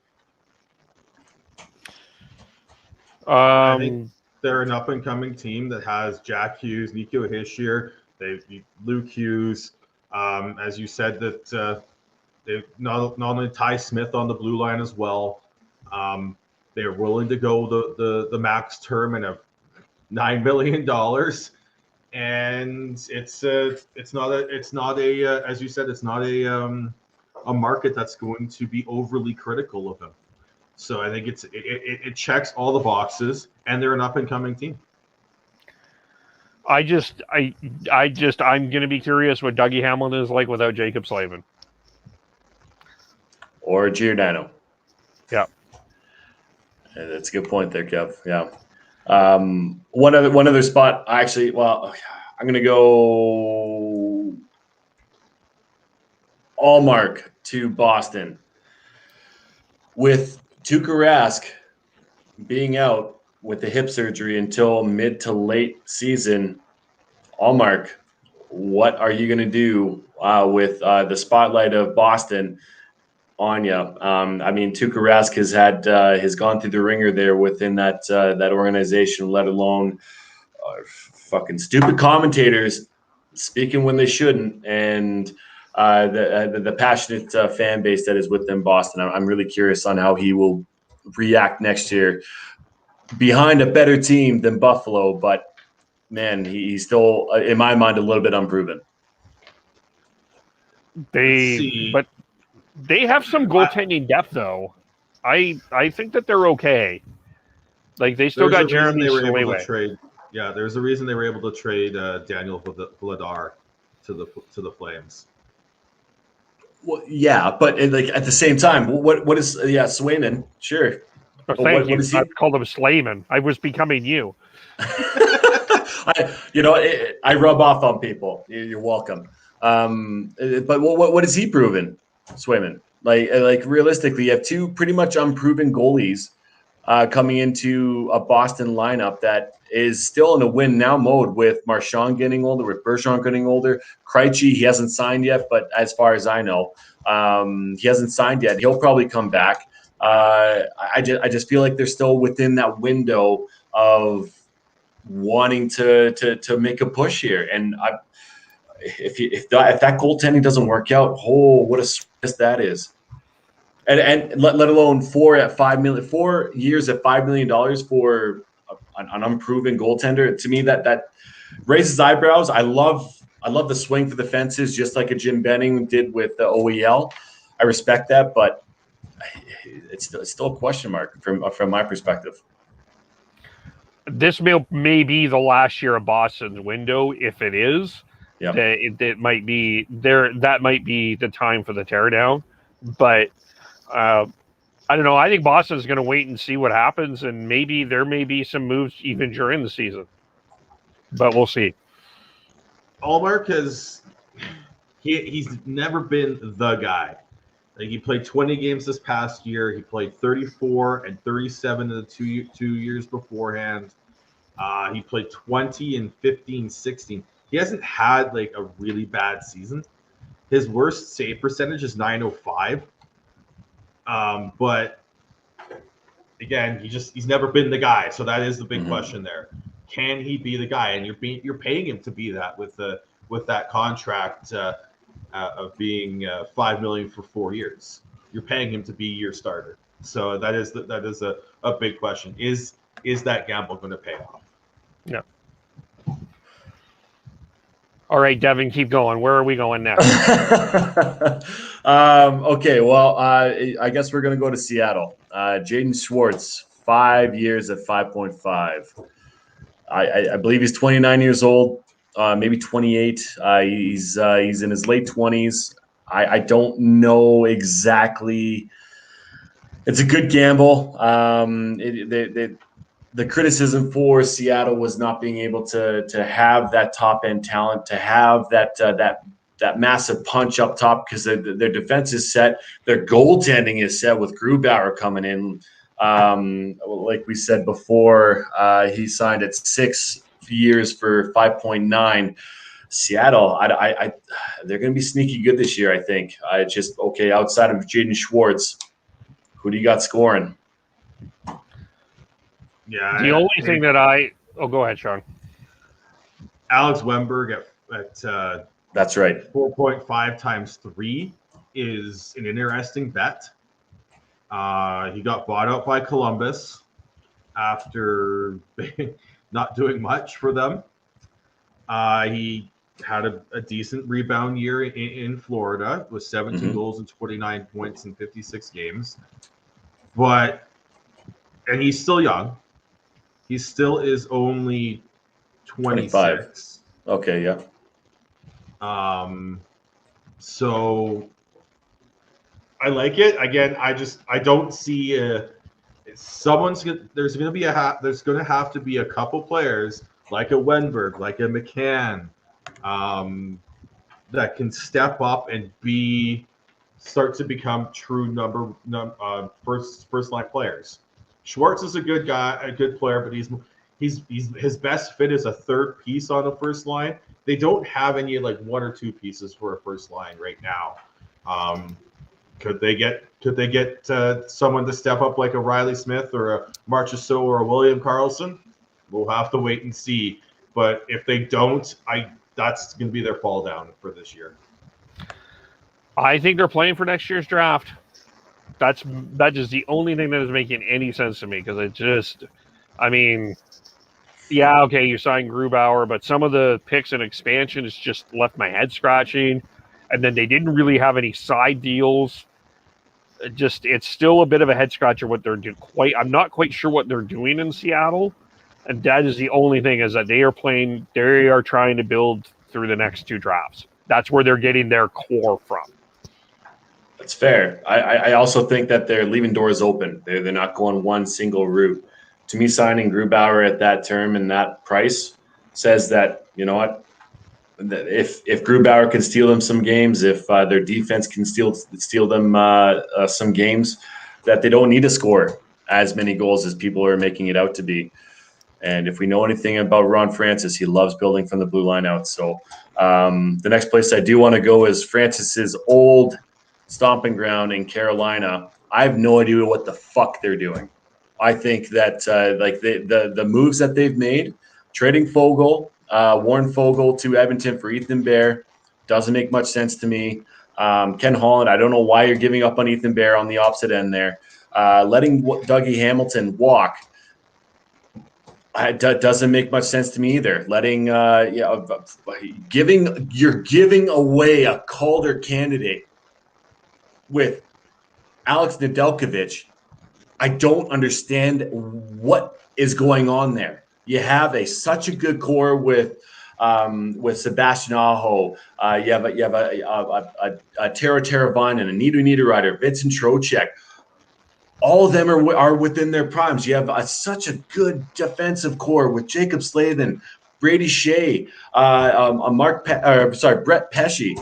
I think they're an up-and-coming team that has Jack Hughes, Nico Hischier, they've Luke Hughes. As you said, that they've not only Ty Smith on the blue line as well. They're willing to go the max term and $9 million. And it's not a as you said, it's not a market that's going to be overly critical of him. So I think it checks all the boxes, and they're an up and coming team. I'm going to be curious what Dougie Hamilton is like without Jacob Slavin or Giordano. Yeah, that's a good point there, Kev. Yeah. One other spot, actually. Well, I'm going to go Allmark to Boston. With Tuukka Rask being out with the hip surgery until mid to late season, Allmark, what are you going to do with the spotlight of Boston on you? I mean, Tuukka Rask has gone through the ringer there within that organization, let alone fucking stupid commentators speaking when they shouldn't, and the passionate fan base that is within Boston. I'm really curious on how he will react next year behind a better team than Buffalo, but man, he's still, in my mind, a little bit unproven. But they have some goaltending depth, though. I think that they're okay. Like, they still got Jeremy Swayway. Yeah, there's a reason they were able to trade Daniel Vladar to the Flames. Well, yeah, but at the same time, what is Swayman? Sure. Thank you. I called him Slayman. I was becoming you. I rub off on people. You're welcome. But what has he proven, Swayman? Like realistically, you have two pretty much unproven goalies coming into a Boston lineup that is still in a win now mode, with Marchand getting older, with Bergeron getting older. Krejci, he hasn't signed yet, but as far as I know, he hasn't signed yet. He'll probably come back. I just feel like they're still within that window of wanting to make a push here. And if that goaltending doesn't work out, what a stress that is. And let alone 4 years at $5 million for an unproven goaltender. To me, that raises eyebrows. I love the swing for the fences, just like a Jim Benning did with the OEL. I respect that, but it's still a question mark from my perspective. This may be the last year of Boston's window. If it is, it might be there. That might be the time for the teardown. But I don't know. I think Boston's going to wait and see what happens, and maybe there may be some moves even during the season. But we'll see. Allmark he's never been the guy. Like, he played 20 games this past year. He played 34 and 37 in the two years beforehand. He played 20 and 15, 16. He hasn't had like a really bad season. His worst save percentage is .905. But again, he's never been the guy. So that is the big question there. Can he be the guy? And you're paying him to be that with that contract of being $5 million for 4 years. You're paying him to be your starter. So that is a big question. Is that gamble going to pay off? Yeah. All right, Devin, keep going. Where are we going next? Okay, well, I guess we're going to go to Seattle. Jaden Schwartz, 5 years at 5.5. I believe he's 29 years old, maybe 28. He's in his late 20s. I don't know exactly. It's a good gamble. The criticism for Seattle was not being able to have that top end talent, to have that massive punch up top, because their defense is set, their goaltending is set with Grubauer coming in. Like we said before, he signed at 6 years for 5.9. Seattle, they're going to be sneaky good this year, I think. Outside of Jaden Schwartz, who do you got scoring? Yeah. The only thing that go ahead, Sean. Alex Wemberg at that's right. 4.5 times 3 is an interesting bet. He got bought out by Columbus after not doing much for them. He had a decent rebound year in Florida with 17 goals and 29 points in 56 games. And he's still young. He still is only 26. 25. Okay, yeah. So I like it. Again, I don't see there's going to have to be a couple players like a Wenberg, like a McCann, that can step up and start to become true first line players. Schwartz is a good guy, a good player, but he's his best fit is a third piece on the first line. They don't have any like one or two pieces for a first line right now. Could they get someone to step up like a Riley Smith or a Marchessault or a William Karlsson? We'll have to wait and see. But if they don't, that's going to be their fall down for this year. I think they're playing for next year's draft. That is the only thing that is making any sense to me, because you signed Grubauer, but some of the picks and expansion has just left my head scratching. And then they didn't really have any side deals. It's still a bit of a head scratcher what they're doing. I'm not quite sure what they're doing in Seattle. And that is the only thing, is that they are trying to build through the next two drafts. That's where they're getting their core from. That's fair. I also think that they're leaving doors open. They're not going one single route. To me, signing Grubauer at that term and that price says that, you know what, if Grubauer can steal them some games, if their defense can steal them some games, that they don't need to score as many goals as people are making it out to be. And if we know anything about Ron Francis, he loves building from the blue line out. So the next place I do want to go is Francis's old stomping ground in Carolina. I have no idea what the fuck they're doing. I think that the moves that they've made, trading Warren Fogle to Edmonton for Ethan Bear, doesn't make much sense to me. Ken Holland, I don't know why you're giving up on Ethan Bear on the opposite end there. Letting Dougie Hamilton walk, doesn't make much sense to me either. You're giving away a Calder candidate with Alex Nedeljkovic. I don't understand what is going on there. You have such a good core with Sebastian Aho. You have a Tara Teravainen, a Nito Niederreiter, Vincent Trocheck. All of them are within their primes. You have such a good defensive core with Jacob Slavin, Brady Shea, Brett Pesce. You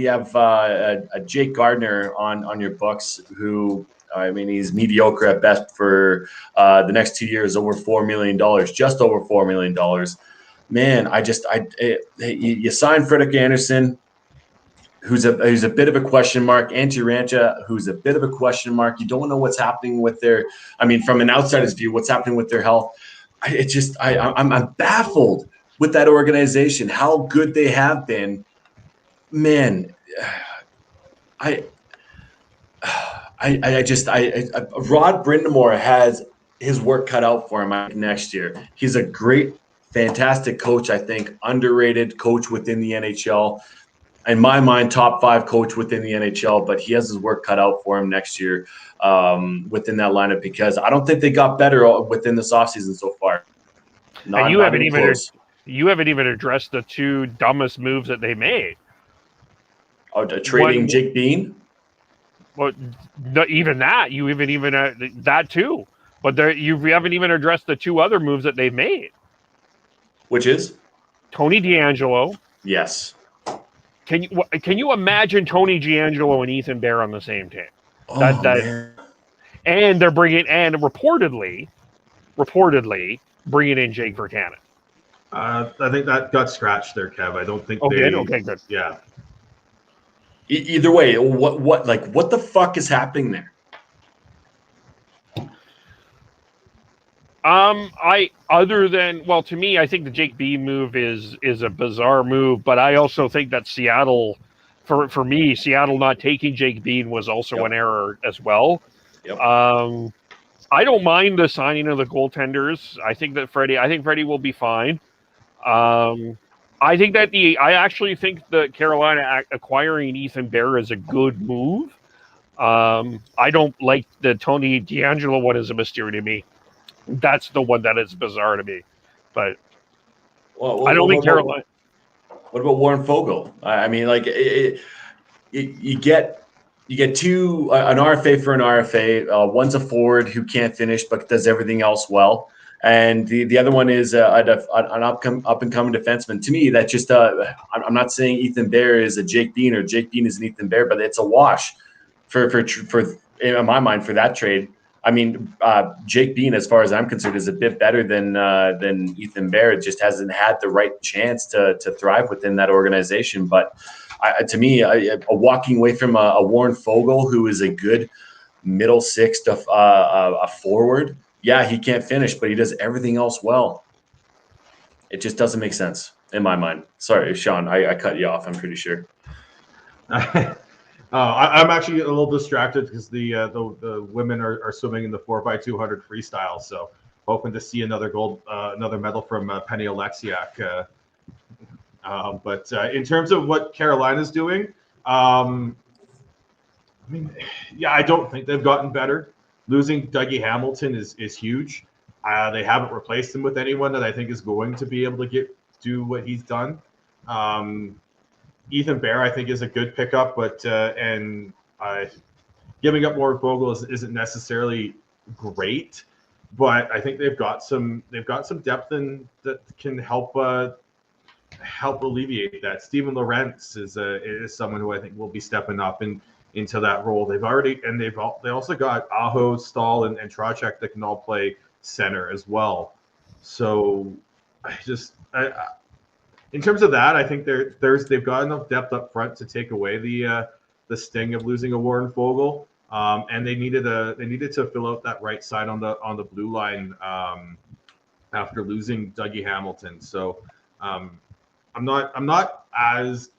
have a Jake Gardner on your books, who, he's mediocre at best for the next 2 years, over $4 million, just over $4 million. Man, you signed Frederik Andersen, who's a bit of a question mark. Antti Raanta, who's a bit of a question mark. You don't know what's happening with from an outsider's view, what's happening with their health. I'm baffled with that organization, how good they have been. Man, Rod Brindamore has his work cut out for him next year. He's a great, fantastic coach, I think, underrated coach within the NHL. in my mind, top 5 coach within the NHL, but he has his work cut out for him next year within that lineup because I don't think they got better within this offseason so far. And you haven't even addressed the 2 dumbest moves that they made. Oh, trading Jake Bean? Well, even that, that too. But you haven't even addressed the 2 other moves that they've made. Which is? Tony DeAngelo. Yes. Can you imagine Tony DeAngelo and Ethan Bear on the same team? Man. And they're reportedly bringing in Jake Virtanen. I think that got scratched there, Kev. I don't think Okay, good. Yeah. Either way, what the fuck is happening there? To me, I think the Jake B move is a bizarre move, but I also think that Seattle, for me, Seattle not taking Jake Bean was also an error as well. Yep. I don't mind the signing of the goaltenders. I think Freddie will be fine. I actually think that Carolina acquiring Ethan Bear is a good move. I don't like the Tony DeAngelo one as a mystery to me. That's the one that is bizarre to me, but I don't think Carolina. What about Warren Fogle? I mean, like you get 2 an RFA for an RFA. One's a forward who can't finish but does everything else well, and the other one is an up and coming defenseman. To me, that just I'm not saying Ethan Bear is a Jake Bean or Jake Bean is an Ethan Bear, but it's a wash for in my mind for that trade. I mean, Jake Bean, as far as I'm concerned, is a bit better than Ethan Bear. It just hasn't had the right chance to thrive within that organization. But to me, walking away from a Warren Fogle, who is a good middle six to a forward, yeah, he can't finish, but he does everything else well. It just doesn't make sense in my mind. Sorry, Sean, I cut you off. I'm pretty sure. I'm actually a little distracted because the women are swimming in the 4x200 freestyle. So hoping to see another medal from Penny Oleksiak. But in terms of what Carolina's doing, I don't think they've gotten better. Losing Dougie Hamilton is huge. They haven't replaced him with anyone that I think is going to be able to do what he's done. Ethan Bear, I think, is a good pickup, but giving up Warren Fogle isn't necessarily great. But I think they've got some depth that can help alleviate that. Steven Lorentz is someone who I think will be stepping up into that role. They also got Aho, Stahl, and Trocheck that can all play center as well. So in terms of that, I think they've got enough depth up front to take away the sting of losing a Warren Fogle, and they needed to fill out that right side on the blue line after losing Dougie Hamilton. So I'm not as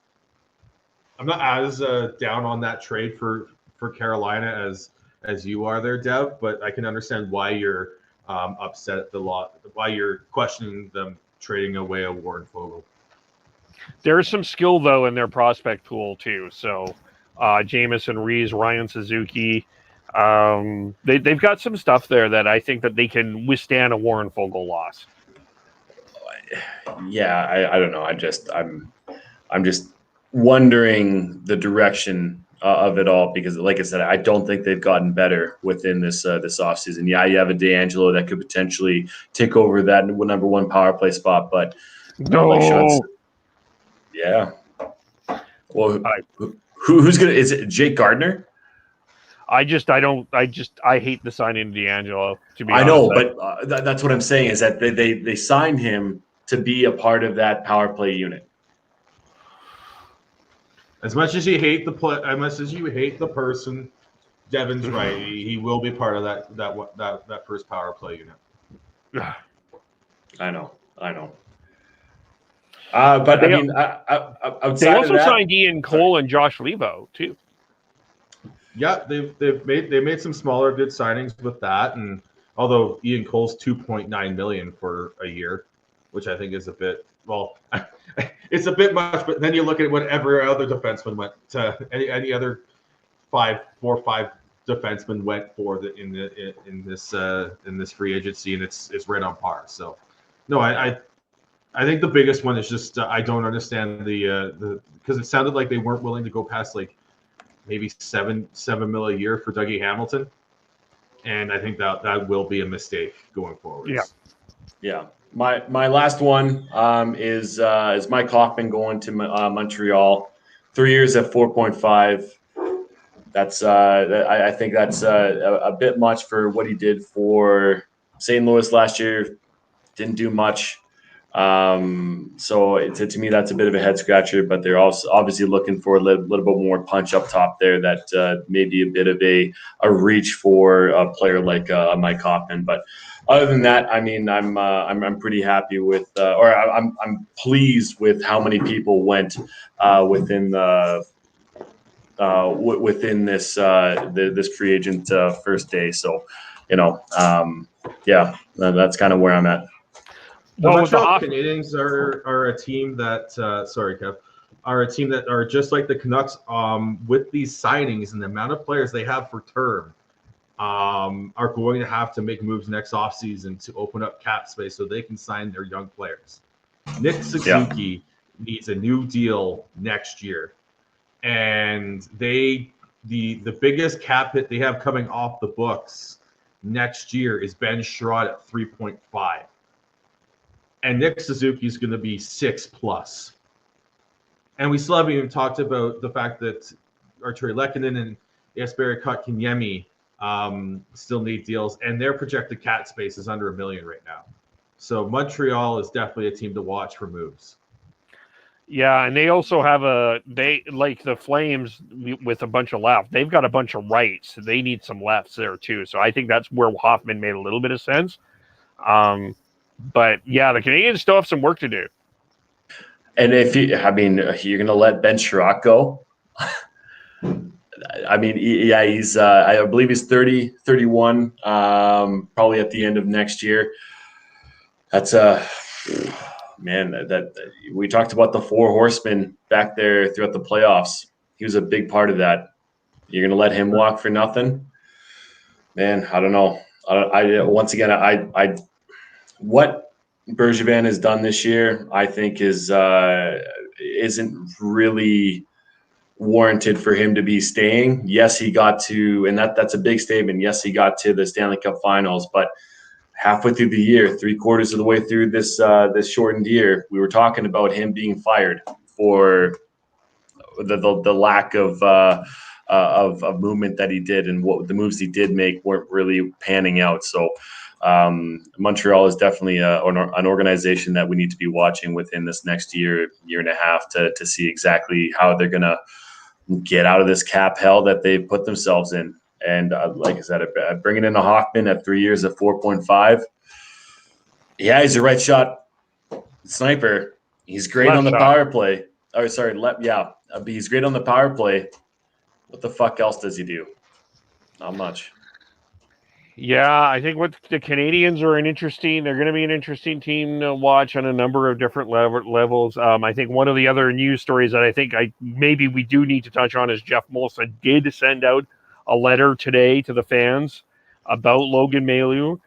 down on that trade for Carolina as you are there, Dev, but I can understand why you're upset at why you're questioning them trading away a Warren Fogle. There's some skill, though, in their prospect pool, too. So Jamison Rees, Ryan Suzuki, they've got some stuff there that I think that they can withstand a Warren Fogle loss. Yeah, I don't know. I'm just wondering the direction of it all because, like I said, I don't think they've gotten better within this offseason. Yeah, you have a DeAngelo that could potentially take over that number 1 power play spot, but no. Like Sean said, yeah. Well, who's gonna? Is it Jake Gardner? I hate the signing of DeAngelo. To be honest, I know, but that's what I'm saying is that they signed him to be a part of that power play unit. As much as you hate the person, Devin's right. He will be part of that first power play unit. I know. But they, I mean, outside they also of that, signed Ian Cole and Josh Levo too. Yeah, they made some smaller good signings with that, and although Ian Cole's $2.9 million for a year, which I think is a bit, well, it's a bit much, but then you look at what every other defenseman went to, any other 4 or 5 defensemen went for in this free agency, and it's right on par. So, no, I think the biggest one is just I don't understand the because it sounded like they weren't willing to go past like maybe $7 million a year for Dougie Hamilton, and I think that will be a mistake going forward. Yeah. My last one is Mike Hoffman going to Montreal, 3 years at 4.5. That's I think that's a bit much for what he did for St. Louis last year. Didn't do much. So to me, that's a bit of a head scratcher, but they're also obviously looking for a little bit more punch up top there. That may be a bit of a reach for a player like Mike Hoffman. But other than that, I mean, I'm pretty happy with, or I'm pleased with how many people went within this free agent first day. So, that's kind of where I'm at. The Montreal Canadiens are a team that Kev, are a team that are just like the Canucks with these signings and the amount of players they have for term are going to have to make moves next offseason to open up cap space so they can sign their young players. Nick Suzuki needs a new deal next year, and the biggest cap hit they have coming off the books next year is Ben Sherrod at 3.5. And Nick Suzuki is going to be 6+. And we still haven't even talked about the fact that Arturi Lehkonen and Jesperi Kotkaniemi still need deals, and their projected cap space is under $1 million right now. So Montreal is definitely a team to watch for moves. Yeah, and they also have like the Flames with a bunch of left. They've got a bunch of rights. They need some lefts there too. So I think that's where Hoffman made a little bit of sense. But yeah, the Canadiens still have some work to do. And you're going to let Ben Sherrod go? I mean, he's I believe he's 31, probably at the end of next year. That's man, that we talked about the 4 horsemen back there throughout the playoffs. He was a big part of that. You're going to let him walk for nothing? Man, I don't know. What Bergevin has done this year, I think, isn't really warranted for him to be staying. Yes, he got to, and that's a big statement. Yes, he got to the Stanley Cup Finals, but halfway through the year, 3/4 of the way through this shortened year, we were talking about him being fired for the lack of movement that he did, and what the moves he did make weren't really panning out. So. Montreal is definitely an organization that we need to be watching within this next year and a half to see exactly how they're going to get out of this cap hell that they've put themselves in. And like I said, bringing in a Hoffman at 3 years at 4.5. Yeah, he's a right shot sniper. He's great on the power play. Oh, sorry. He's great on the power play. What the fuck else does he do? Not much. Yeah, I think what the Canadiens are they're going to be an interesting team to watch on a number of different levels. I think one of the other news stories that I think maybe we do need to touch on is Jeff Molson did send out a letter today to the fans about Logan Mailloux.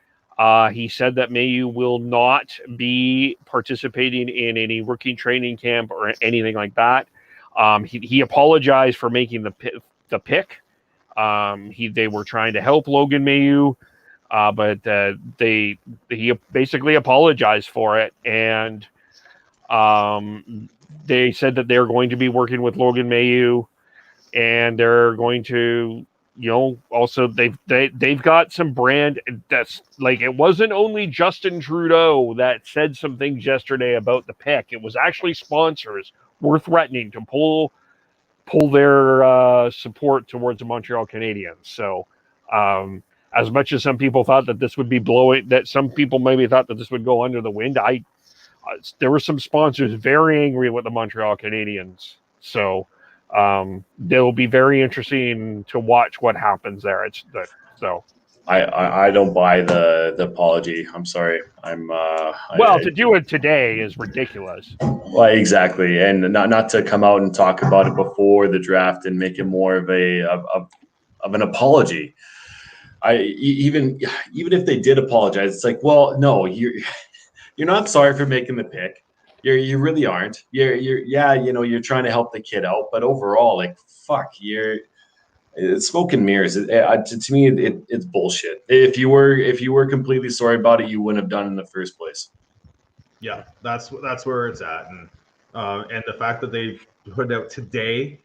He said that Mailloux will not be participating in any rookie training camp or anything like that. He apologized for making the pick. They were trying to help Logan Mailloux, but he basically apologized for it, and they said that they're going to be working with Logan Mailloux, and they're going to, also they've got some brand that's like, it wasn't only Justin Trudeau that said some things yesterday about the pick. It was actually sponsors were threatening to pull their support towards the Montreal Canadiens. So as much as some people thought that this would be that some people maybe thought that this would go under the wind, there were some sponsors very angry with the Montreal Canadiens. So they'll be very interesting to watch what happens there. I don't buy the apology. I'm sorry. To do it today is ridiculous. Well, exactly, and not to come out and talk about it before the draft and make it more of an apology. Even if they did apologize, it's like, well, no, you're not sorry for making the pick. You really aren't. You're trying to help the kid out, but overall, like, fuck, it's smoke and mirrors. To me, it's bullshit. If you were completely sorry about it, you wouldn't have done it in the first place. Yeah, that's where it's at, and the fact that they put out today,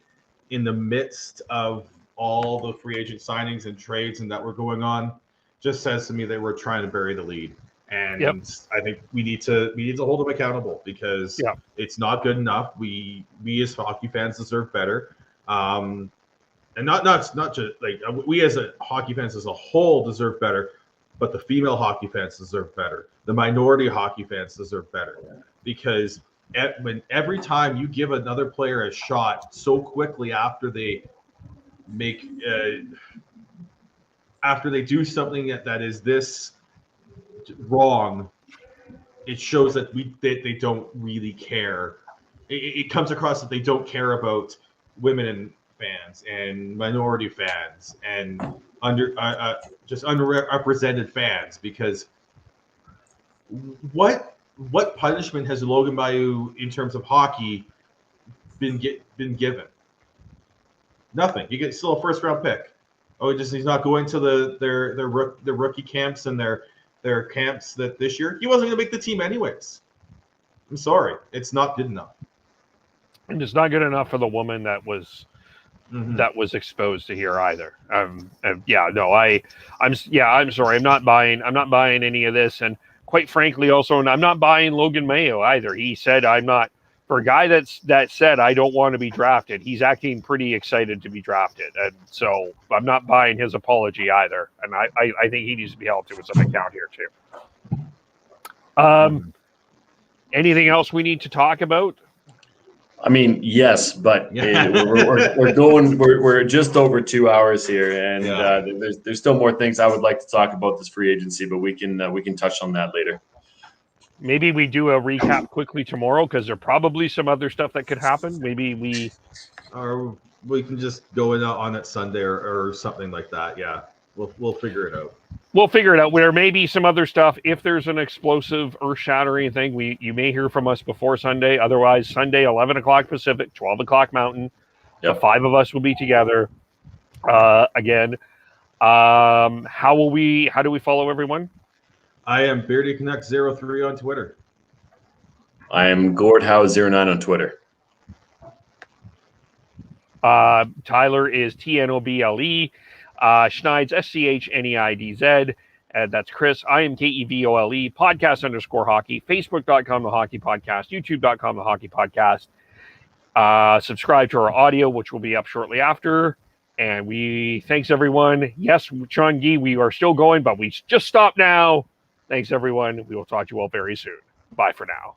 in the midst of all the free agent signings and trades and that were going on, just says to me that we're trying to bury the lead. And I think we need to hold them accountable, because it's not good enough. We as hockey fans deserve better. And not just like we as hockey fans as a whole deserve better, but the female hockey fans deserve better. The minority hockey fans deserve better, because every time you give another player a shot so quickly after they do something that is this wrong, it shows that they don't really care. It comes across that they don't care about women and fans and minority fans and just underrepresented fans, because what punishment has Logan Bayou in terms of hockey been given? Nothing. You get still a first round pick. He's not going to their rookie camps and their camps that this year. He wasn't going to make the team anyways. I'm sorry, it's not good enough. And it's not good enough for the woman that was exposed to here either. I'm sorry. I'm not buying any of this. And quite frankly, also, I'm not buying Logan Mayo either. He said, for a guy that said, I don't want to be drafted, he's acting pretty excited to be drafted. And so I'm not buying his apology either. And I think he needs to be held to some account here too. Anything else we need to talk about? I mean, yes, but we're just over 2 hours here, and there's still more things I would like to talk about this free agency, but we can touch on that later. Maybe we do a recap quickly tomorrow, because there's probably some other stuff that could happen. Maybe we can just go in on it Sunday or something like that. Yeah, we'll figure it out. We'll figure it out. There may be some other stuff. If there's an explosive, earth-shattering thing, you may hear from us before Sunday. Otherwise, Sunday, 11 o'clock Pacific, 12 o'clock Mountain. Yep. The 5 of us will be together again. How do we follow everyone? I am BeardyConnect03 on Twitter. I am GordHowe09 on Twitter. Tyler is TNOBLE. Schneid's SCHNEIDZ. That's Chris. I am KEVOLE. Podcast_hockey. Facebook.com The Hockey Podcast. YouTube.com The Hockey Podcast. Subscribe to our audio, which will be up shortly after. And thanks everyone. Yes, Chungi, we are still going, but we just stopped now. Thanks everyone. We will talk to you all very soon. Bye for now.